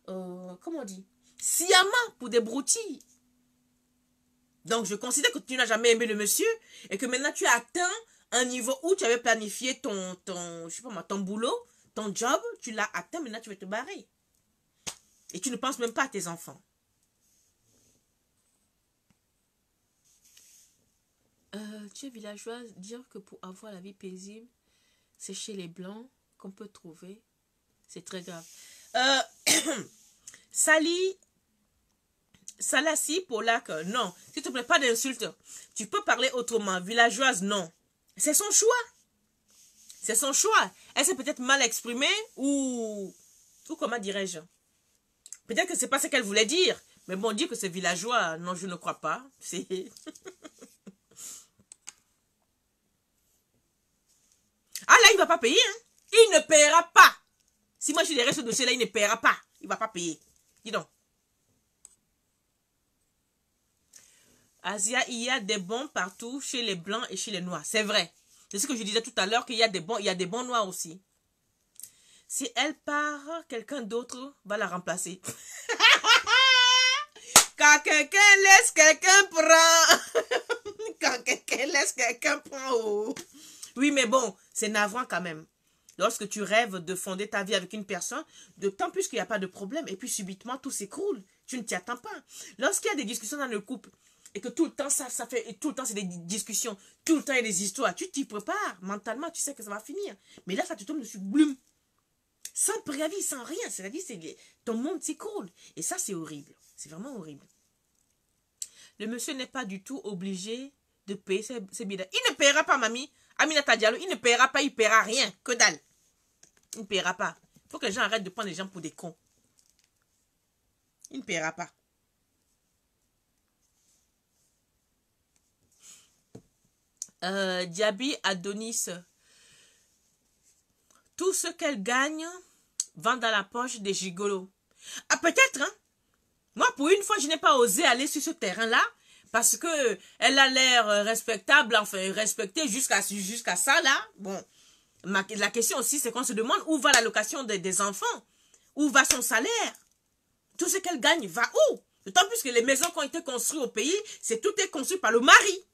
Speaker 2: comment on dit, sciemment pour des broutilles. Donc, je considère que tu n'as jamais aimé le monsieur et que maintenant tu as atteint un niveau où tu avais planifié je sais pas moi, ton boulot, ton job, tu l'as atteint, maintenant tu vas te barrer. Et tu ne penses même pas à tes enfants. Tu es villageoise, dire que pour avoir la vie paisible, c'est chez les blancs qu'on peut trouver. C'est très grave. Salassi, Polak, non. S'il te plaît, pas d'insulte. Tu peux parler autrement. Villageoise, non. C'est son choix. C'est son choix. Elle s'est peut-être mal exprimée ou comment dirais-je? Peut-être que c'est pas ce qu'elle voulait dire. Mais bon, dire que c'est villageois, non, je ne crois pas. C'est... Ah là, il ne va pas payer. Hein? Il ne paiera pas. Si moi je dirais ce dossier-là, il ne paiera pas. Il ne va pas payer. Dis donc. Asia, il y a des bons partout, chez les blancs et chez les noirs. C'est vrai. C'est ce que je disais tout à l'heure, qu'il y a des bons, il y a des bons noirs aussi. Si elle part, quelqu'un d'autre va la remplacer. Quand quelqu'un laisse, quelqu'un prend. Quand quelqu'un laisse, quelqu'un prend. Oh. Oui, mais bon, c'est navrant quand même. Lorsque tu rêves de fonder ta vie avec une personne, d'autant plus qu'il n'y a pas de problème, et puis subitement tout s'écroule. Tu ne t'y attends pas. Lorsqu'il y a des discussions dans le couple, et que tout le temps, et tout le temps c'est des discussions, tout le temps il y a des histoires, tu t'y prépares mentalement, tu sais que ça va finir. Mais là, ça te tombe dessus, bloum. Sans préavis, sans rien. C'est-à-dire, ton monde s'écroule. Et ça, c'est horrible. C'est vraiment horrible. Le monsieur n'est pas du tout obligé de payer ses billets. Il ne paiera pas, mamie. Aminata Diallo, il ne paiera pas, il ne paiera rien. Que dalle. Il ne paiera pas. Il faut que les gens arrêtent de prendre les gens pour des cons. Il ne paiera pas. Diaby Adonis. Tout ce qu'elle gagne vend dans la poche des gigolos. Ah, peut-être, hein. Moi, pour une fois, je n'ai pas osé aller sur ce terrain-là. Parce que elle a l'air respectable, enfin respectée jusqu'à ça là. Bon, la question aussi c'est qu'on se demande où va l'allocation des enfants, où va son salaire, tout ce qu'elle gagne va où? D'autant plus que les maisons qui ont été construites au pays, tout est construit par le mari.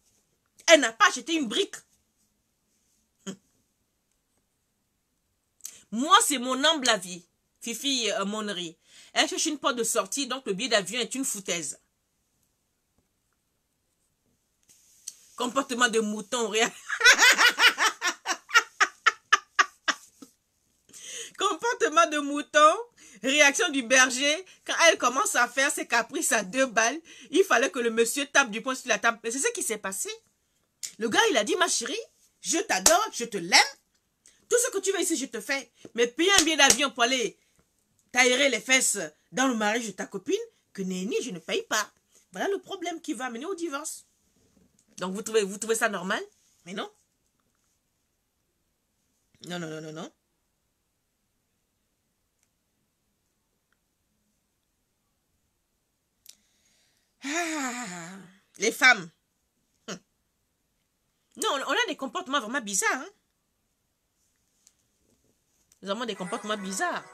Speaker 2: Elle n'a pas acheté une brique. Moi c'est mon humble avis, Fifi Monnerie. Elle cherche une porte de sortie, donc le billet d'avion est une foutaise. Comportement de mouton, comportement de mouton, réaction du berger. Quand elle commence à faire ses caprices à 2 balles, il fallait que le monsieur tape du poing sur la table. Mais c'est ce qui s'est passé. Le gars, il a dit, ma chérie, je t'adore, je te l'aime. Tout ce que tu veux ici, je te fais. Mais payer un billet d'avion pour aller t'aérer les fesses dans le mariage de ta copine, que nenni, je ne paye pas. Voilà le problème qui va mener au divorce. Donc, vous trouvez ça normal? Mais non. Non, non, non, non, non. Ah, les femmes. Non, on a des comportements vraiment bizarres. Hein? Nous avons des comportements bizarres.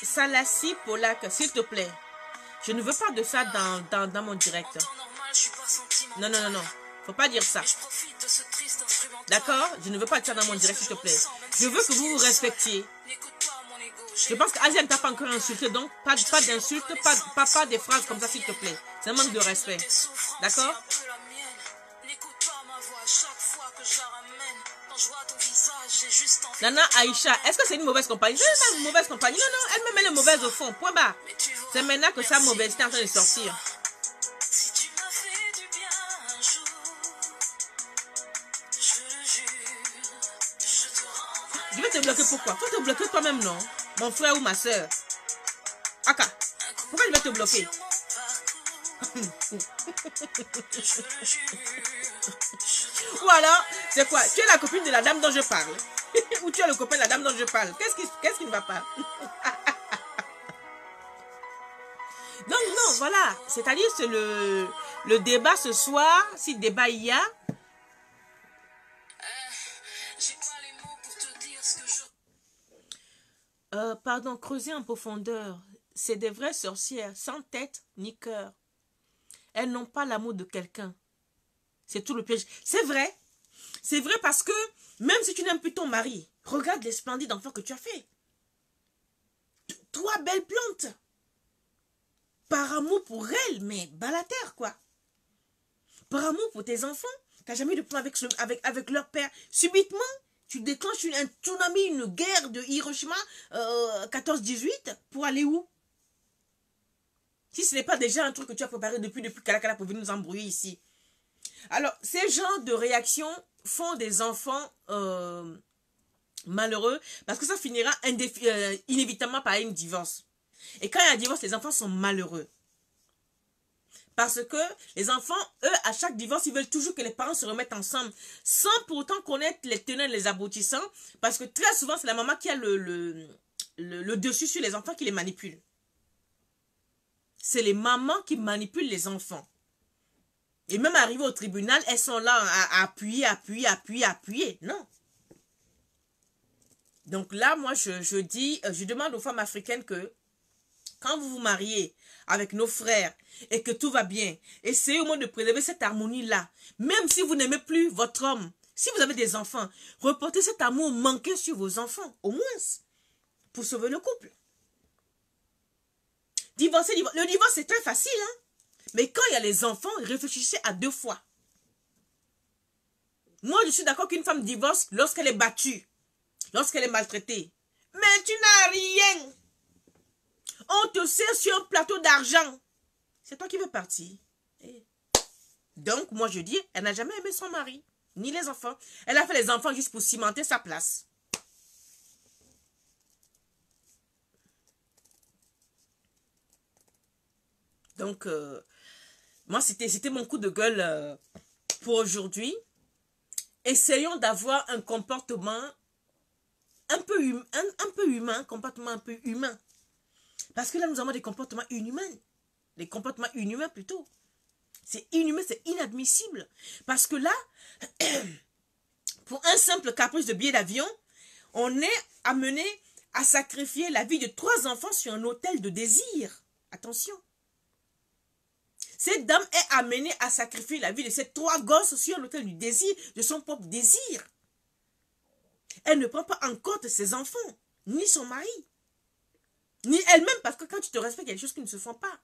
Speaker 2: Salassi Polak, s'il te plaît. Je ne veux pas de ça dans mon direct. Non, non, non, non. Faut pas dire ça. D'accord? Je ne veux pas de ça dans mon direct, s'il te plaît. Je veux que vous vous respectiez. Je pense qu'Asia ne t'a pas encore insulté, donc pas d'insultes, pas des phrases comme ça, s'il te plaît. C'est un manque de respect. D'accord? Nana Aïcha, est-ce que c'est une mauvaise compagnie? C'est pas une mauvaise compagnie. Non, non, elle-même elle est mauvaise au fond. Point barre. C'est maintenant que sa mauvaiseté est en train de sortir. Je vais te bloquer pourquoi? Faut te bloquer toi-même, non? Mon frère ou ma soeur. Aka, pourquoi je vais te bloquer? Ou alors, c'est quoi? Tu es la copine de la dame dont je parle. Ou tu es le copain de la dame dont je parle. Qu'est-ce qui ne va pas? Donc non, voilà. C'est-à-dire, c'est le débat ce soir. Si débat il y a. Pardon, creuser en profondeur. C'est des vraies sorcières, sans tête ni cœur. Elles n'ont pas l'amour de quelqu'un. C'est tout le piège. C'est vrai. C'est vrai parce que même si tu n'aimes plus ton mari, regarde les splendides enfants que tu as fait. Trois belles plantes. Par amour pour elle, mais bas la terre, quoi. Par amour pour tes enfants. Tu n'as jamais eu de plan avec leur père. Subitement, tu déclenches un tsunami, une guerre de Hiroshima 14-18 pour aller où? Si ce n'est pas déjà un truc que tu as préparé depuis Kalakala pour venir nous embrouiller ici. Alors, ces genres de réactions font des enfants malheureux parce que ça finira inévitablement par une divorce. Et quand il y a un divorce, les enfants sont malheureux. Parce que les enfants, eux, à chaque divorce, ils veulent toujours que les parents se remettent ensemble sans pour autant connaître les tenants et les aboutissants. Parce que très souvent, c'est la maman qui a le dessus sur les enfants qui les manipule. C'est les mamans qui manipulent les enfants. Et même arrivées au tribunal, elles sont là à appuyer. Non. Donc là, moi, je demande aux femmes africaines que quand vous vous mariez avec nos frères et que tout va bien, essayez au moins de préserver cette harmonie-là. Même si vous n'aimez plus votre homme, si vous avez des enfants, reportez cet amour manqué sur vos enfants, au moins, pour sauver le couple. Le divorce, c'est très facile, hein? Mais quand il y a les enfants, réfléchissez à 2 fois. Moi, je suis d'accord qu'une femme divorce lorsqu'elle est battue, lorsqu'elle est maltraitée. Mais tu n'as rien. On te sert sur un plateau d'argent. C'est toi qui veux partir. Donc, moi, je dis, elle n'a jamais aimé son mari, ni les enfants. Elle a fait les enfants juste pour cimenter sa place. Donc, moi, c'était mon coup de gueule pour aujourd'hui. Essayons d'avoir un comportement un peu humain, comportement un peu humain. Parce que là, nous avons des comportements inhumains. Des comportements inhumains plutôt. C'est inhumain, c'est inadmissible. Parce que là, pour un simple caprice de billet d'avion, on est amené à sacrifier la vie de 3 enfants sur un autel de désir. Attention. Cette dame est amenée à sacrifier la vie de ses 3 gosses sur l'autel du désir, de son propre désir. Elle ne prend pas en compte ses enfants, ni son mari, ni elle-même, parce que quand tu te respectes, il y a des choses qui ne se font pas.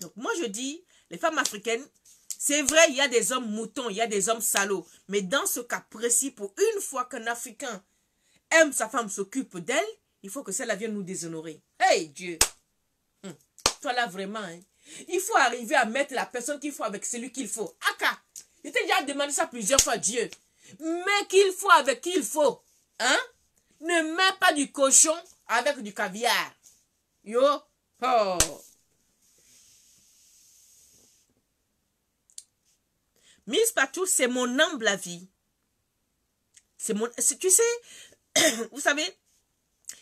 Speaker 2: Donc moi je dis, les femmes africaines, c'est vrai, il y a des hommes moutons, il y a des hommes salauds, mais dans ce cas précis, pour une fois qu'un Africain aime sa femme, s'occupe d'elle, il faut que celle-là vienne nous déshonorer. Hey Dieu! Toi là vraiment, hein? Il faut arriver à mettre la personne qu'il faut avec celui qu'il faut. Aka, je t'ai déjà demandé ça plusieurs fois, Dieu. Mais qu'il faut avec qui il faut. Hein? Ne mets pas du cochon avec du caviar. Yo. Oh. Miss Patou, c'est mon humble avis. Tu sais, vous savez,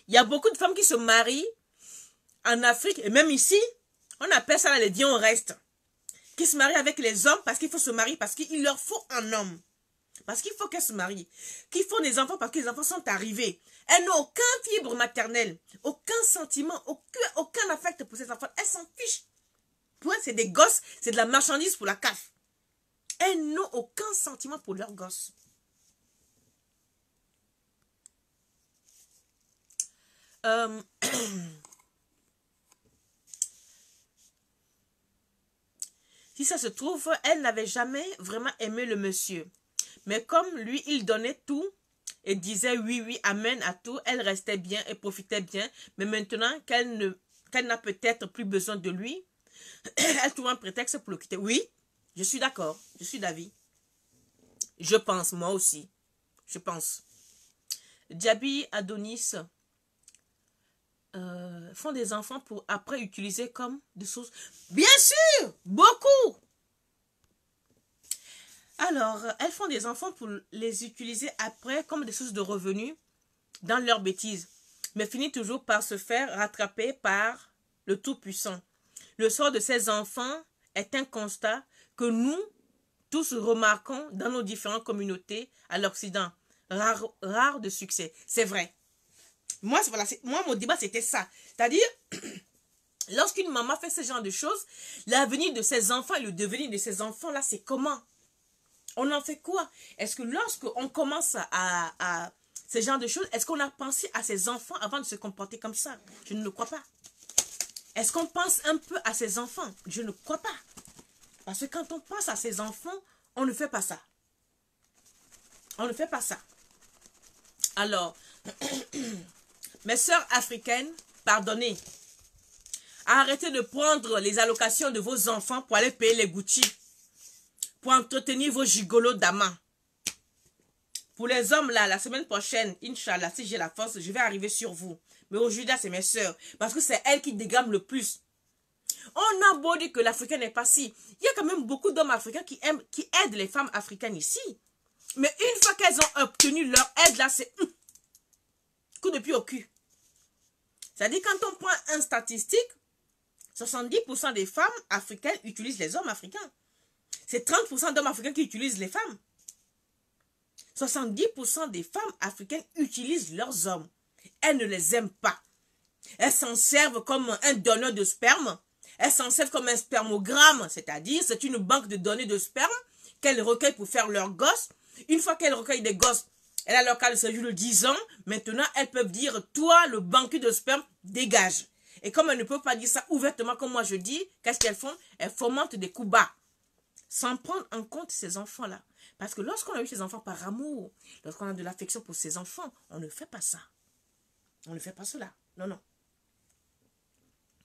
Speaker 2: il y a beaucoup de femmes qui se marient en Afrique, et même ici, on appelle ça les viens au reste. Qui se marient avec les hommes parce qu'il faut se marier, parce qu'il leur faut un homme. Parce qu'il faut qu'elles se marient. Qu'ils font des enfants parce que les enfants sont arrivés. Elles n'ont aucun fibre maternelle, aucun sentiment, aucun affect pour ces enfants. Elles s'en fichent. Pour elles, c'est des gosses, c'est de la marchandise pour la CAF. Elles n'ont aucun sentiment pour leurs gosses. Si ça se trouve, elle n'avait jamais vraiment aimé le monsieur. Mais comme lui, il donnait tout et disait oui, oui, amen à tout, elle restait bien et profitait bien. Mais maintenant qu'elle n'a peut-être plus besoin de lui, elle trouve un prétexte pour le quitter. Oui, je suis d'accord, je suis d'avis. Je pense, moi aussi. Je pense. Djabi, Adonis font des enfants pour après utiliser comme des sources. Bien sûr, beaucoup. Alors, elles font des enfants pour les utiliser après comme des sources de revenus dans leurs bêtises, mais finissent toujours par se faire rattraper par le Tout-Puissant. Le sort de ces enfants est un constat que nous tous remarquons dans nos différentes communautés à l'Occident. Rare de succès. C'est vrai. Moi, voilà, moi, mon débat, c'était ça. C'est-à-dire, lorsqu'une maman fait ce genre de choses, l'avenir de ses enfants et le devenir de ses enfants-là, c'est comment? On en fait quoi? Est-ce que lorsqu'on commence à ce genre de choses, est-ce qu'on a pensé à ses enfants avant de se comporter comme ça? Je ne le crois pas. Est-ce qu'on pense un peu à ses enfants? Je ne crois pas. Parce que quand on pense à ses enfants, on ne fait pas ça. On ne fait pas ça. Alors, mes sœurs africaines, pardonnez. Arrêtez de prendre les allocations de vos enfants pour aller payer les Gucci. Pour entretenir vos gigolos d'amants. Pour les hommes, là, la semaine prochaine, Inch'Allah, si j'ai la force, je vais arriver sur vous. Mais aujourd'hui, c'est mes sœurs. Parce que c'est elles qui dégament le plus. On a beau dire que l'Africain n'est pas si. Il y a quand même beaucoup d'hommes africains qui aident les femmes africaines ici. Mais une fois qu'elles ont obtenu leur aide, là, c'est coup de pied au cul. C'est-à-dire, quand on prend une statistique, 70% des femmes africaines utilisent les hommes africains. C'est 30% d'hommes africains qui utilisent les femmes. 70% des femmes africaines utilisent leurs hommes. Elles ne les aiment pas. Elles s'en servent comme un donneur de sperme. Elles s'en servent comme un spermogramme, c'est-à-dire c'est une banque de données de sperme qu'elles recueillent pour faire leurs gosses. Une fois qu'elles recueillent des gosses, elles ont leur cas de séjour de 10 ans. Maintenant, elles peuvent dire, toi, le banquier de sperme, dégage. Et comme elles ne peuvent pas dire ça ouvertement comme moi je dis, qu'est-ce qu'elles font? Elles fomentent des coups bas. Sans prendre en compte ces enfants-là. Parce que lorsqu'on a eu ces enfants par amour, lorsqu'on a de l'affection pour ces enfants, on ne fait pas ça. On ne fait pas cela. Non, non.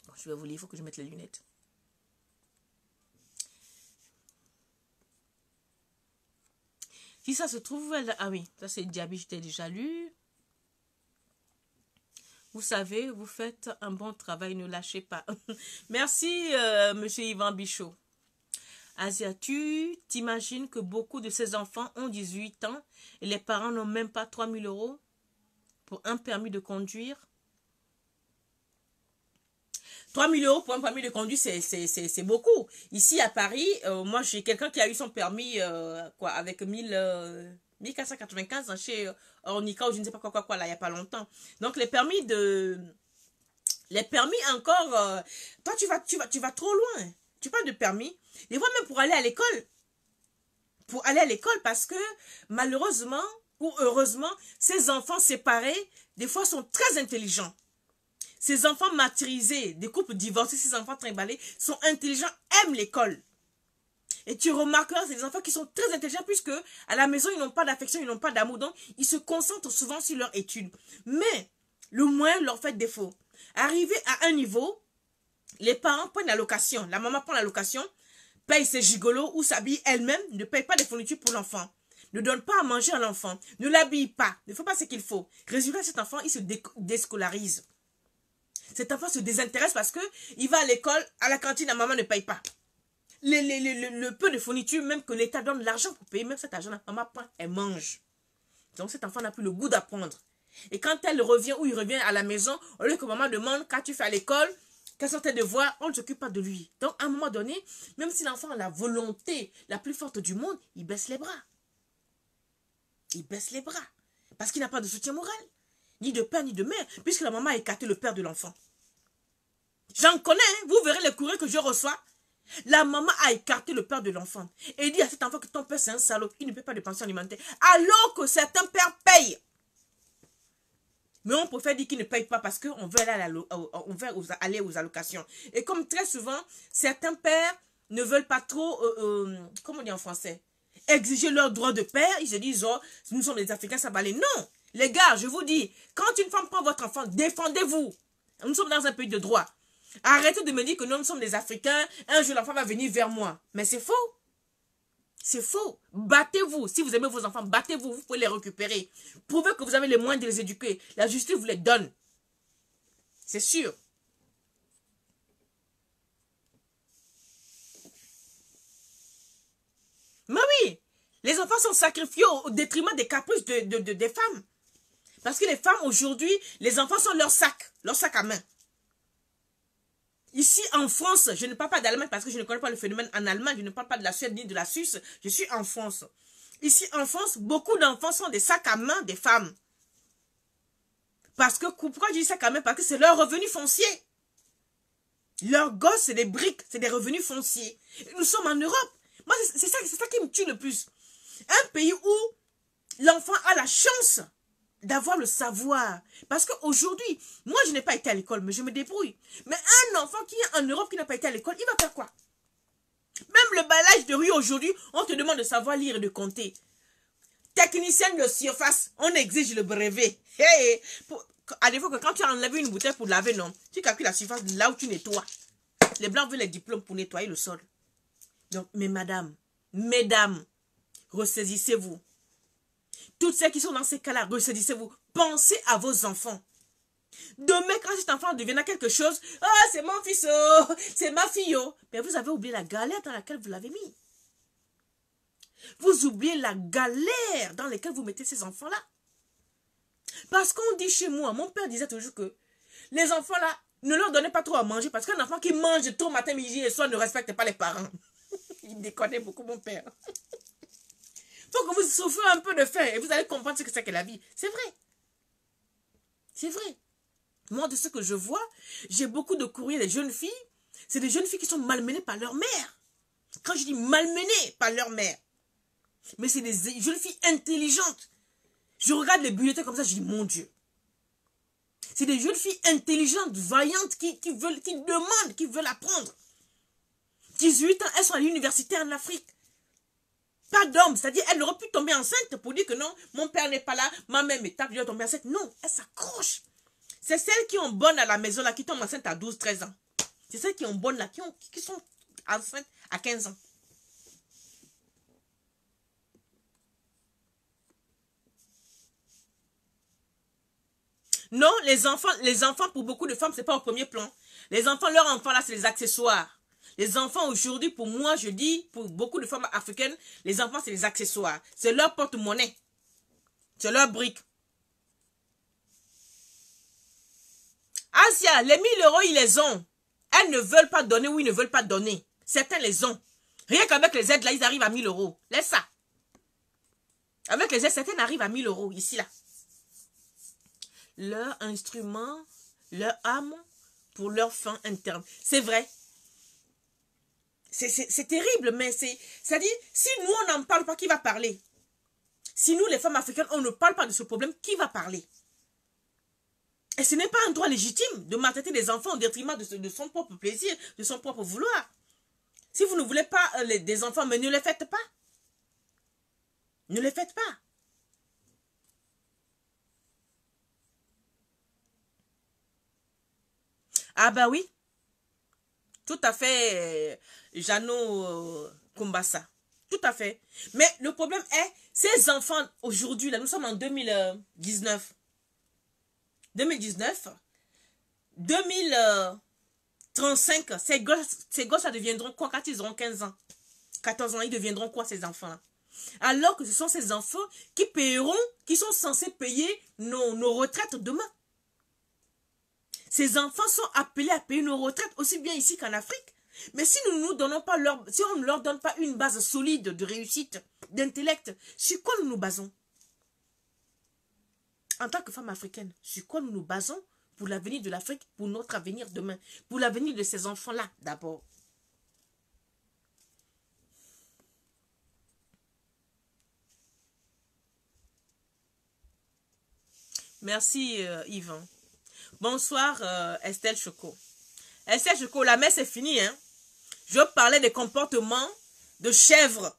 Speaker 2: Bon, je vais vous lire, il faut que je mette les lunettes. Si ça se trouve... Ah oui, ça c'est Diaby, je t'ai déjà lu. Vous savez, vous faites un bon travail, ne lâchez pas. Merci, monsieur Yvan Bichot. Asia, tu t'imagines que beaucoup de ces enfants ont 18 ans et les parents n'ont même pas 3 000 € pour un permis de conduire? 3 000 € pour un permis de conduire, c'est beaucoup. Ici à Paris, moi j'ai quelqu'un qui a eu son permis avec 1495 chez Ornica ou je ne sais pas quoi là, il n'y a pas longtemps. Donc les permis encore, toi tu vas trop loin. Tu parles de permis. Des fois même pour aller à l'école. Pour aller à l'école parce que malheureusement ou heureusement, ces enfants séparés, des fois sont très intelligents. Ces enfants martyrisés, des couples divorcés, ces enfants trimballés, sont intelligents, aiment l'école. Et tu remarqueras, c'est des enfants qui sont très intelligents puisque à la maison, ils n'ont pas d'affection, ils n'ont pas d'amour. Donc, ils se concentrent souvent sur leur étude. Mais, le moyen leur fait défaut. Arrivé à un niveau, les parents prennent la location. La maman prend la location, paye ses gigolos ou s'habille elle-même, ne paye pas des fournitures pour l'enfant. Ne donne pas à manger à l'enfant. Ne l'habille pas. Ne fait pas ce qu'il faut. Résultat, cet enfant, il se déscolarise. Cet enfant se désintéresse parce que il va à l'école, à la cantine, la maman ne paye pas. Le peu de fournitures, même que l'État donne l'argent pour payer, même cet argent, la maman prend, elle mange. Donc cet enfant n'a plus le goût d'apprendre. Et quand elle revient ou il revient à la maison, au lieu que maman demande, quand tu fais à l'école, quels sont tes devoirs, on ne s'occupe pas de lui. Donc à un moment donné, même si l'enfant a la volonté la plus forte du monde, il baisse les bras. Il baisse les bras. Parce qu'il n'a pas de soutien moral. Ni de père, ni de mère. Puisque la maman a écarté le père de l'enfant. J'en connais, hein, vous verrez les courriers que je reçois. La maman a écarté le père de l'enfant. Et dit à cet enfant que ton père c'est un salaud. Il ne paie pas de pension alimentaire. Alors que certains pères payent. Mais on préfère dire qu'il ne paye pas parce qu'on veut aller aux allocations. Et comme très souvent, certains pères ne veulent pas trop, comment on dit en français, exiger leur droit de père. Ils se disent, oh, nous sommes des Africains, ça va aller. Non, les gars, je vous dis, quand une femme prend votre enfant, défendez-vous. Nous sommes dans un pays de droit. Arrêtez de me dire que nous sommes des Africains, un jour l'enfant va venir vers moi. Mais c'est faux. C'est faux. Battez-vous. Si vous aimez vos enfants, battez-vous. Vous pouvez les récupérer. Prouvez que vous avez les moyens de les éduquer. La justice vous les donne. C'est sûr. Mais oui, les enfants sont sacrifiés au détriment des caprices des femmes. Parce que les femmes aujourd'hui, les enfants sont leur sac à main. Ici en France, je ne parle pas d'Allemagne parce que je ne connais pas le phénomène en Allemagne, je ne parle pas de la Suède ni de la Suisse, je suis en France. Ici en France, beaucoup d'enfants sont des sacs à main des femmes. Parce que, pourquoi je dis sac à main? Parce que c'est leur revenu foncier. Leurs gosses, c'est des briques, c'est des revenus fonciers. Nous sommes en Europe. Moi, c'est ça qui me tue le plus. Un pays où l'enfant a la chance d'avoir le savoir. Parce qu'aujourd'hui, moi, je n'ai pas été à l'école, mais je me débrouille. Mais un enfant qui est en Europe, qui n'a pas été à l'école, il va faire quoi? Même le balayage de rue aujourd'hui, on te demande de savoir lire et de compter. Technicienne de surface, on exige le brevet. Hey, à défaut que quand tu as enlevé une bouteille pour laver, non, tu calcules la surface de là où tu nettoies. Les blancs veulent les diplômes pour nettoyer le sol. Donc, mais madame, mesdames, ressaisissez-vous. Toutes celles qui sont dans ces cas-là, ressaisissez-vous. Pensez à vos enfants. Demain, quand cet enfant deviendra quelque chose, ah, c'est mon fils, oh, c'est ma fille, oh. Mais vous avez oublié la galère dans laquelle vous l'avez mis. Vous oubliez la galère dans laquelle vous mettez ces enfants-là. Parce qu'on dit chez moi, mon père disait toujours que les enfants-là, ne leur donnez pas trop à manger parce qu'un enfant qui mange trop matin, midi et soir ne respecte pas les parents. Il déconnait beaucoup, mon père. Faut que vous souffrez un peu de faim et vous allez comprendre ce que c'est que la vie. C'est vrai. C'est vrai. Moi, de ce que je vois, j'ai beaucoup de courriers des jeunes filles. C'est des jeunes filles qui sont malmenées par leur mère. Quand je dis malmenées par leur mère, mais c'est des jeunes filles intelligentes. Je regarde les bibliothèques comme ça, je dis, mon Dieu. C'est des jeunes filles intelligentes, vaillantes, qui demandent, qui veulent apprendre. 18 ans, elles sont à l'université en Afrique. Pas d'homme, c'est-à-dire, elle aurait pu tomber enceinte pour dire que non, mon père n'est pas là, ma mère me tape, je dois tomber enceinte. Non, elle s'accroche. C'est celles qui ont bonne à la maison, là, qui tombent enceinte à 12, 13 ans. C'est celles qui ont bonne, là, qui sont enceintes à 15 ans. Non, les enfants, pour beaucoup de femmes, c'est pas au premier plan. Les enfants, leurs enfants, là, c'est les accessoires. Les enfants, aujourd'hui, pour moi, je dis, pour beaucoup de femmes africaines, les enfants, c'est les accessoires. C'est leur porte-monnaie. C'est leur brique. Asia, les 1000 euros, ils les ont. Elles ne veulent pas donner ou ils ne veulent pas donner. Certains les ont. Rien qu'avec les aides, là, ils arrivent à 1000 euros. Laisse ça. Avec les aides, certains arrivent à 1000 euros, ici, là. Leur instrument, leur âme pour leur fin interne. C'est vrai. C'est terrible, mais c'est-à-dire, si nous, on n'en parle pas, qui va parler? Si nous, les femmes africaines, on ne parle pas de ce problème, qui va parler? Et ce n'est pas un droit légitime de maltraiter des enfants au détriment de son propre plaisir, de son propre vouloir. Si vous ne voulez pas des enfants, mais ne les faites pas. Ne les faites pas. Ah bah oui. Tout à fait, Jeannot Kumbasa. Tout à fait. Mais le problème est, ces enfants, aujourd'hui, là, nous sommes en 2019. 2019, 2035, ces gosses, ça deviendront quoi quand ils auront 15 ans? 14 ans, ils deviendront quoi, ces enfants-là? Alors que ce sont ces enfants qui paieront, qui sont censés payer nos retraites demain. Ces enfants sont appelés à payer nos retraites aussi bien ici qu'en Afrique. Mais si nous nous donnons pas si on ne leur donne pas une base solide de réussite, d'intellect, sur quoi nous nous basons? En tant que femme africaine, sur quoi nous nous basons pour l'avenir de l'Afrique, pour notre avenir demain, pour l'avenir de ces enfants-là d'abord? Merci Yvan. Bonsoir Estelle Choco. Estelle Choco, la messe est finie, hein? Je parlais des comportements de chèvres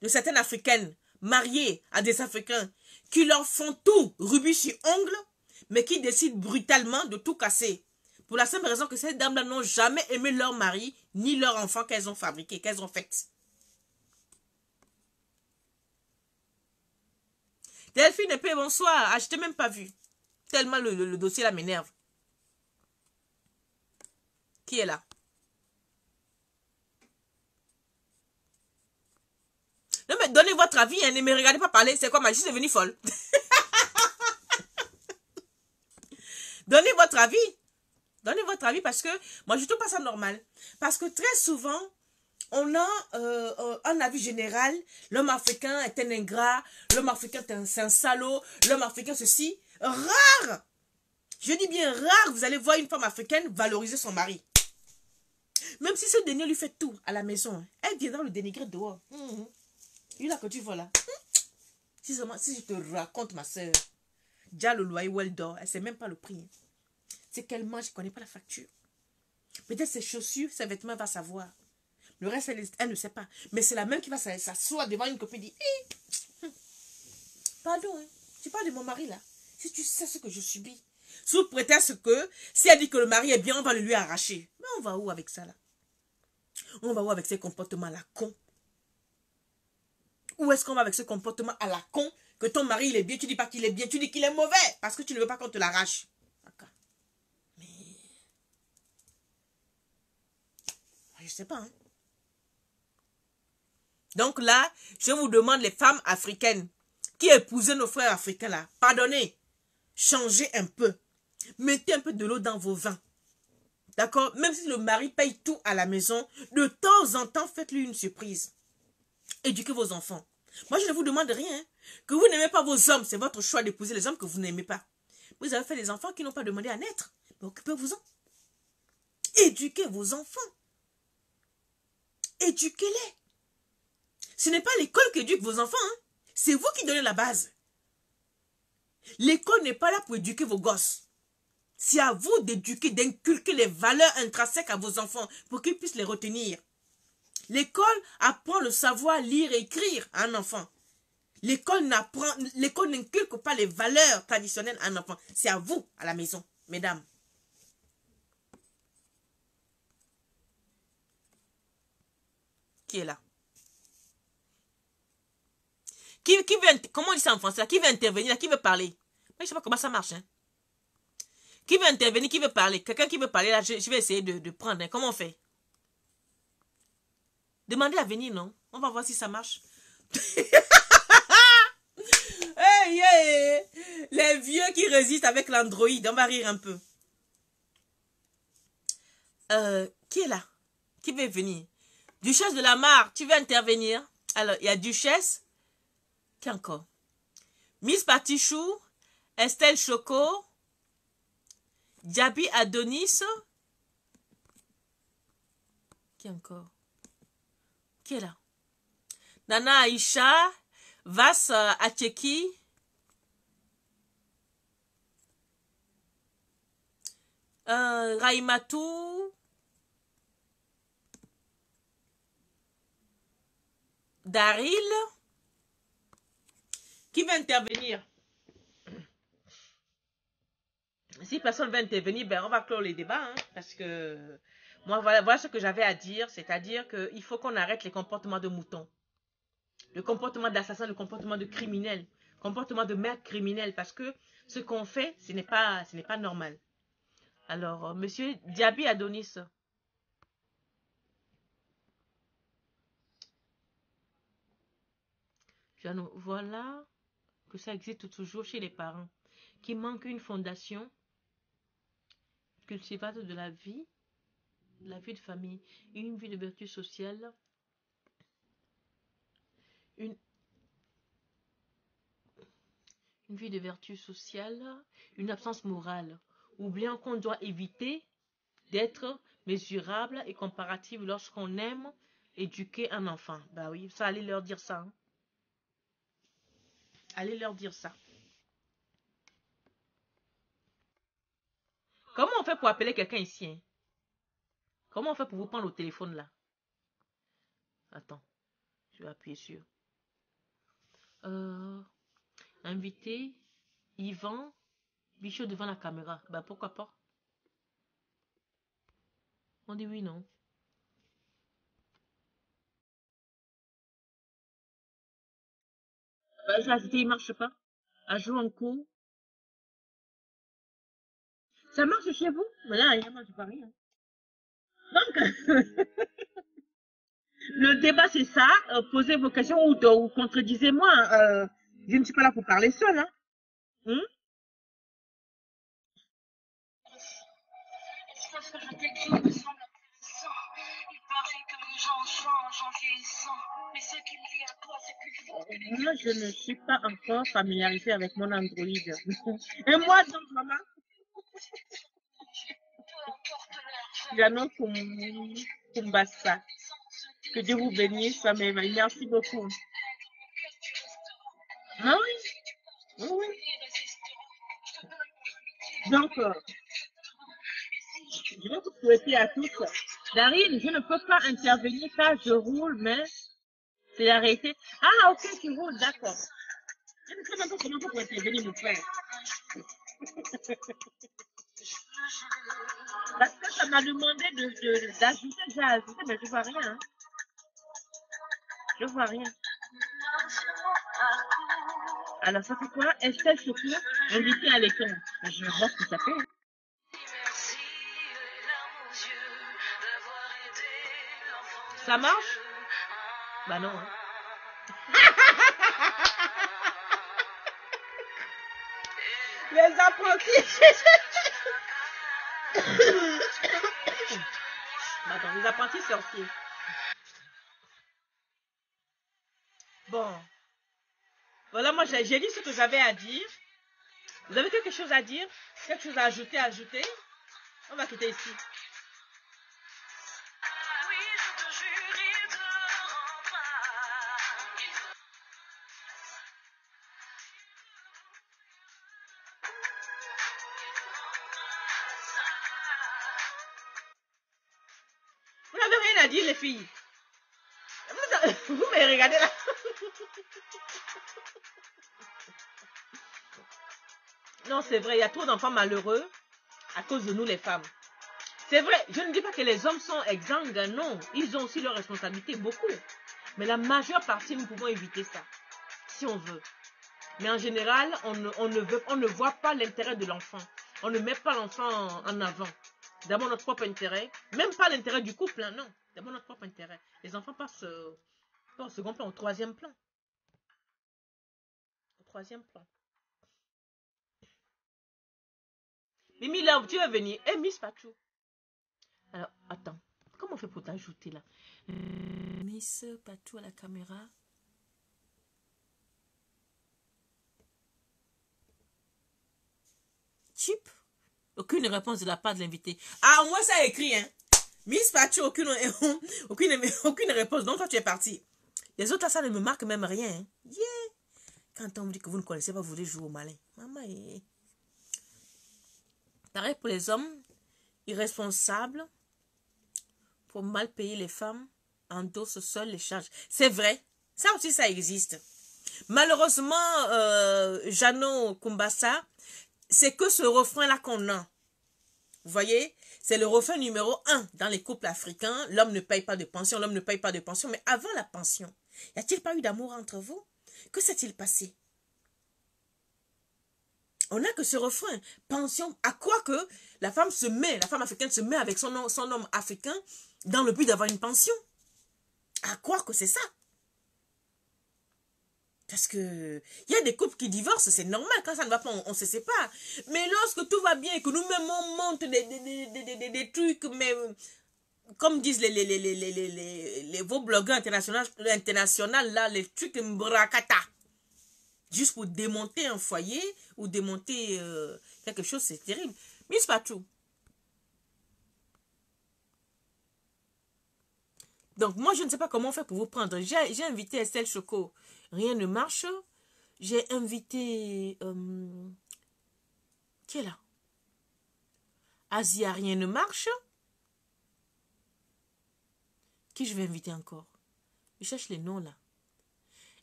Speaker 2: de certaines Africaines mariées à des Africains qui leur font tout rubis sur ongle, mais qui décident brutalement de tout casser. Pour la simple raison que ces dames-là n'ont jamais aimé leur mari ni leur enfant qu'elles ont fabriqué, qu'elles ont fait. Delphine et P, bonsoir. Ah, je t'ai même pas vu. Tellement le dossier là m'énerve. Qui est là? Non mais donnez votre avis, hein, ne me regardez pas parler. C'est quoi, ma juste devenue folle? Donnez votre avis. Donnez votre avis parce que moi je trouve pas ça normal. Parce que très souvent, on a un avis général. L'homme africain est un ingrat. L'homme africain c'est un salaud. L'homme africain ceci. Rare. Je dis bien rare. Vous allez voir une femme africaine valoriser son mari. Même si ce dernier lui fait tout à la maison. Elle viendra le dénigrer dehors. Lui là que tu vois là. Si je te raconte ma soeur. Déjà le loyer où elle dort. Elle ne sait même pas le prix. C'est qu'elle mange. Je ne connais pas la facture. Peut-être ses chaussures, ses vêtements, elle va savoir. Le reste, elle ne sait pas. Mais c'est la même qui va s'asseoir devant une copine et dire pardon, hein, tu parles de mon mari là. Si tu sais ce que je subis. Sous prétexte que si elle dit que le mari est bien, on va le lui arracher. Mais on va où avec ça là? On va où avec ces comportements à la con? Où est-ce qu'on va avec ce comportement à la con? Que ton mari il est bien, tu dis pas qu'il est bien, tu dis qu'il est mauvais. Parce que tu ne veux pas qu'on te l'arrache. D'accord. Mais... je sais pas, hein. Donc là, je vous demande les femmes africaines qui épousaient nos frères africains là, pardonnez, changez un peu. Mettez un peu de l'eau dans vos vins. D'accord? Même si le mari paye tout à la maison, de temps en temps, faites-lui une surprise. Éduquez vos enfants. Moi, je ne vous demande rien. Hein. Que vous n'aimez pas vos hommes, c'est votre choix d'épouser les hommes que vous n'aimez pas. Vous avez fait des enfants qui n'ont pas demandé à naître. Mais occupez-vous-en. Éduquez vos enfants. Éduquez-les. Ce n'est pas l'école qui éduque vos enfants. Hein. C'est vous qui donnez la base. L'école n'est pas là pour éduquer vos gosses. C'est à vous d'éduquer, d'inculquer les valeurs intrinsèques à vos enfants pour qu'ils puissent les retenir. L'école apprend le savoir lire et écrire à un enfant. L'école n'inculque pas les valeurs traditionnelles à un enfant. C'est à vous, à la maison, mesdames. Qui est là? Qui veut, comment on dit ça en français? Qui veut intervenir? Qui veut parler? Moi, je ne sais pas comment ça marche. Hein? Qui veut intervenir? Qui veut parler? Quelqu'un qui veut parler, là, je vais essayer de prendre. Hein? Comment on fait? Demandez à venir, non? On va voir si ça marche. Hey, hey, les vieux qui résistent avec l'Android. On va rire un peu. Qui est là? Qui veut venir? Duchesse de la Mare, tu veux intervenir? Alors, il y a Duchesse. Qui encore? Miss Patichou, Estelle Choco, Djabi Adonis. Qui encore? Qui est là? Nana Aïcha, Vas Acheki, Raimatou, Daril. Qui va intervenir? Si personne va intervenir, ben on va clore les débats. Hein, parce que moi, voilà ce que j'avais à dire. C'est-à-dire qu'il faut qu'on arrête les comportements de moutons. Le comportement d'assassin, le comportement de criminel. Le comportement de mère criminel. Parce que ce qu'on fait, ce n'est pas normal. Alors, monsieur Djabi Adonis. Voilà que ça existe toujours chez les parents qui manquent une fondation cultivate de la vie de famille, une vie de vertu sociale, une vie de vertu sociale, une absence morale, oubliant qu'on doit éviter d'être mesurable et comparative lorsqu'on aime éduquer un enfant. Bah oui, ça, allez leur dire ça. Hein. Allez leur dire ça. Comment on fait pour appeler quelqu'un ici? Hein? Comment on fait pour vous prendre au téléphone là? Attends, je vais appuyer sur. Invité Yvan Bichot devant la caméra. Ben pourquoi pas? On dit oui, non. Ben, j'ai ajouté, il marche pas. Ajout en cours. Ça marche chez vous? Mais là, il marche pas rien. Donc, le débat, c'est ça. Posez vos questions ou contredisez-moi. Je ne suis pas là pour parler seul. Hein. Hmm?
Speaker 1: Est-ce que ce que je t'écris me semble intéressant? Il paraît que les gens changent en vieillissant. Mais ce qui me dit à toi, c'est qu'il faut que les
Speaker 2: Moi, je ne suis pas encore familiarisée avec mon Android. Et moi, donc, maman,
Speaker 1: peu importe leur
Speaker 2: Jano Kumbassa. Que Dieu vous bénisse, ça m'éveille. Merci beaucoup. Ah oui, oui, oui. Donc, je vais vous souhaiter à tous. Darine, je ne peux pas intervenir car je roule, mais c'est arrêté. Ah, ok, tu roules, d'accord. Je ne sais même pas comment vous pouvez intervenir, mon frère. Parce que ça m'a demandé d'ajouter, j'ai ajouté, mais je vois rien. Hein. Je vois rien. Alors, ça fait quoi? Estelle Choukou, invitée à l'écran. Je vais voir ce que ça fait. Ça marche? Bah non. Hein. Les apprentis. Attends, les apprentis sorciers. Bon. Voilà, moi j'ai dit ce que j'avais à dire. Vous avez quelque chose à dire? Quelque chose à ajouter, ajouter? On va quitter ici. Vous n'avez rien à dire, les filles. Vous me regardez là. Non, c'est vrai, il y a trop d'enfants malheureux à cause de nous, les femmes. C'est vrai, je ne dis pas que les hommes sont exsangues, non. Ils ont aussi leurs responsabilités, beaucoup. Mais la majeure partie, nous pouvons éviter ça, si on veut. Mais en général, on ne voit pas l'intérêt de l'enfant. On ne met pas l'enfant en avant. D'abord notre propre intérêt. Même pas l'intérêt du couple, hein, non. D'abord notre propre intérêt. Les enfants passent pas au second plan, au troisième plan. Au troisième plan. Mimi, là, tu vas venir. Eh, Miss Pachou. Alors, attends. Comment on fait pour t'ajouter là? Miss Pachou à la caméra. Chip. Aucune réponse de la part de l'invité. Ah, moi, ça a écrit, hein. Miss Pachou, aucune réponse. Donc, toi, tu es parti. Les autres, là, ça ne me marque même rien. Hein. Yeah. Quand on me dit que vous ne connaissez pas, vous voulez jouer au malin. Maman, pareil pour les hommes irresponsables, pour mal payer les femmes, endossent seuls les charges. C'est vrai. Ça aussi, ça existe. Malheureusement, Jano Kumbassa, c'est que ce refrain-là qu'on a. Vous voyez? C'est le refrain numéro 1 dans les couples africains. L'homme ne paye pas de pension, l'homme ne paye pas de pension. Mais avant la pension, y a-t-il pas eu d'amour entre vous? Que s'est-il passé? On n'a que ce refrain. Pension. À quoi que la femme africaine se met avec son homme africain dans le but d'avoir une pension? À quoi que c'est ça? Parce que il y a des couples qui divorcent, c'est normal, quand ça ne va pas, on se sépare. Mais lorsque tout va bien et que nous-mêmes on monte des trucs, mais comme disent vos blogueurs internationaux, là, les trucs mbrakata, juste pour démonter un foyer ou démonter quelque chose, c'est terrible. Miss Pachou. Donc, moi, je ne sais pas comment on fait pour vous prendre. J'ai invité Estelle Choco. Rien ne marche. J'ai invité... qui est là? Asia, rien ne marche. Qui je vais inviter encore? Je cherche les noms là.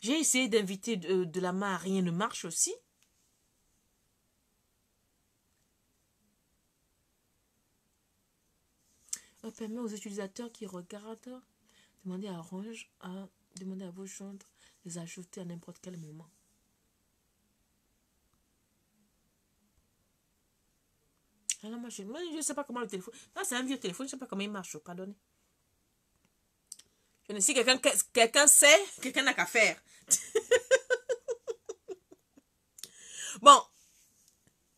Speaker 2: J'ai essayé d'inviter de la main, rien ne marche aussi. On permet aux utilisateurs qui regardent demander à Orange à demander à vos joindre les ajouter à n'importe quel moment. Alors moi, je ne sais pas comment le téléphone. Là, c'est un vieux téléphone, je ne sais pas comment il marche. Pardonnez. Je ne sais, quelqu'un sait, quelqu'un n'a qu'à faire. Bon,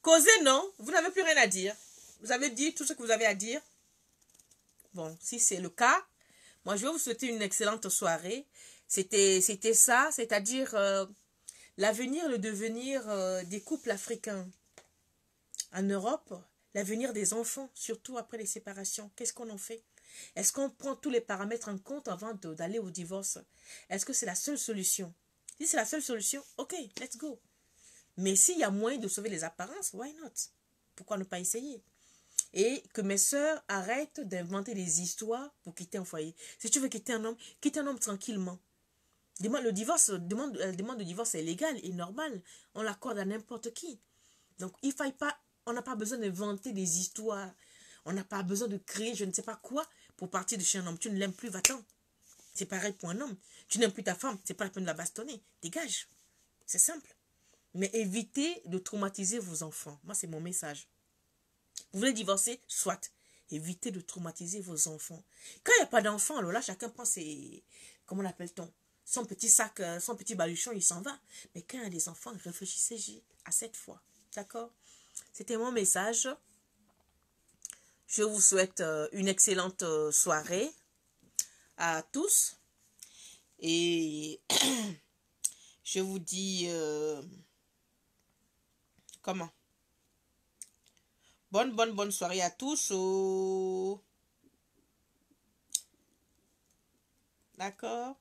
Speaker 2: causez non, vous n'avez plus rien à dire. Vous avez dit tout ce que vous avez à dire. Bon, si c'est le cas, moi je vais vous souhaiter une excellente soirée. C'était ça, c'est-à-dire l'avenir, le devenir des couples africains en Europe, l'avenir des enfants, surtout après les séparations. Qu'est-ce qu'on en fait? Est-ce qu'on prend tous les paramètres en compte avant d'aller au divorce? Est-ce que c'est la seule solution? Si c'est la seule solution, ok, let's go. Mais s'il y a moyen de sauver les apparences, why not? Pourquoi ne pas essayer? Et que mes sœurs arrêtent d'inventer des histoires pour quitter un foyer. Si tu veux quitte un homme tranquillement. Le divorce, demande de divorce est légale et normale. On l'accorde à n'importe qui. Donc, on n'a pas besoin d'inventer des histoires. On n'a pas besoin de créer je ne sais pas quoi pour partir de chez un homme. Tu ne l'aimes plus, va-t'en. C'est pareil pour un homme. Tu n'aimes plus ta femme, c'est pas la peine de la bastonner. Dégage. C'est simple. Mais évitez de traumatiser vos enfants. Moi, c'est mon message. Vous voulez divorcer? Soit. Évitez de traumatiser vos enfants. Quand il n'y a pas d'enfants, alors là, chacun prend ses... Comment l'appelle-t-on? Son petit sac, son petit baluchon, il s'en va. Mais quand il y a des enfants, réfléchissez à cette fois. D'accord? C'était mon message. Je vous souhaite une excellente soirée à tous. Et je vous dis... comment? Bonne soirée à tous. Oh. D'accord?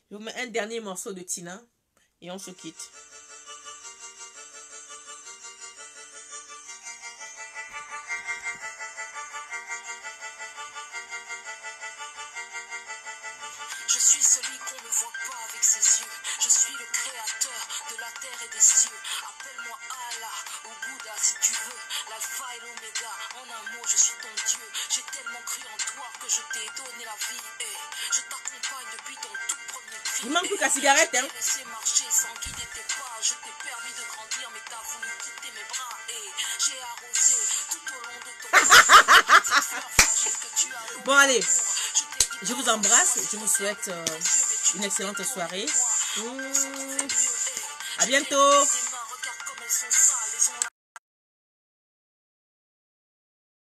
Speaker 2: Je vous mets un dernier morceau de Tina et on se quitte.
Speaker 1: Je suis celui qu'on ne voit pas avec ses yeux. Je suis le créateur de la terre et des cieux. Appelle-moi Allah ou Bouddha si tu veux. L'alpha et l'oméga, en un mot je suis ton Dieu. J'ai tellement cru en toi que je t'ai donné la vie. Et je t'accompagne depuis ton tout premier cri.
Speaker 2: Il manque plus qu'à cigarette, hein.
Speaker 1: Je t'ai laissé marcher sans guider tes pas. Je t'ai permis de grandir mais t'as voulu quitter mes bras. Et j'ai arrosé tout au long de ton cette fleur fragile que tu as.
Speaker 2: Bon allez, je vous embrasse. Je vous souhaite une excellente soirée. À bientôt.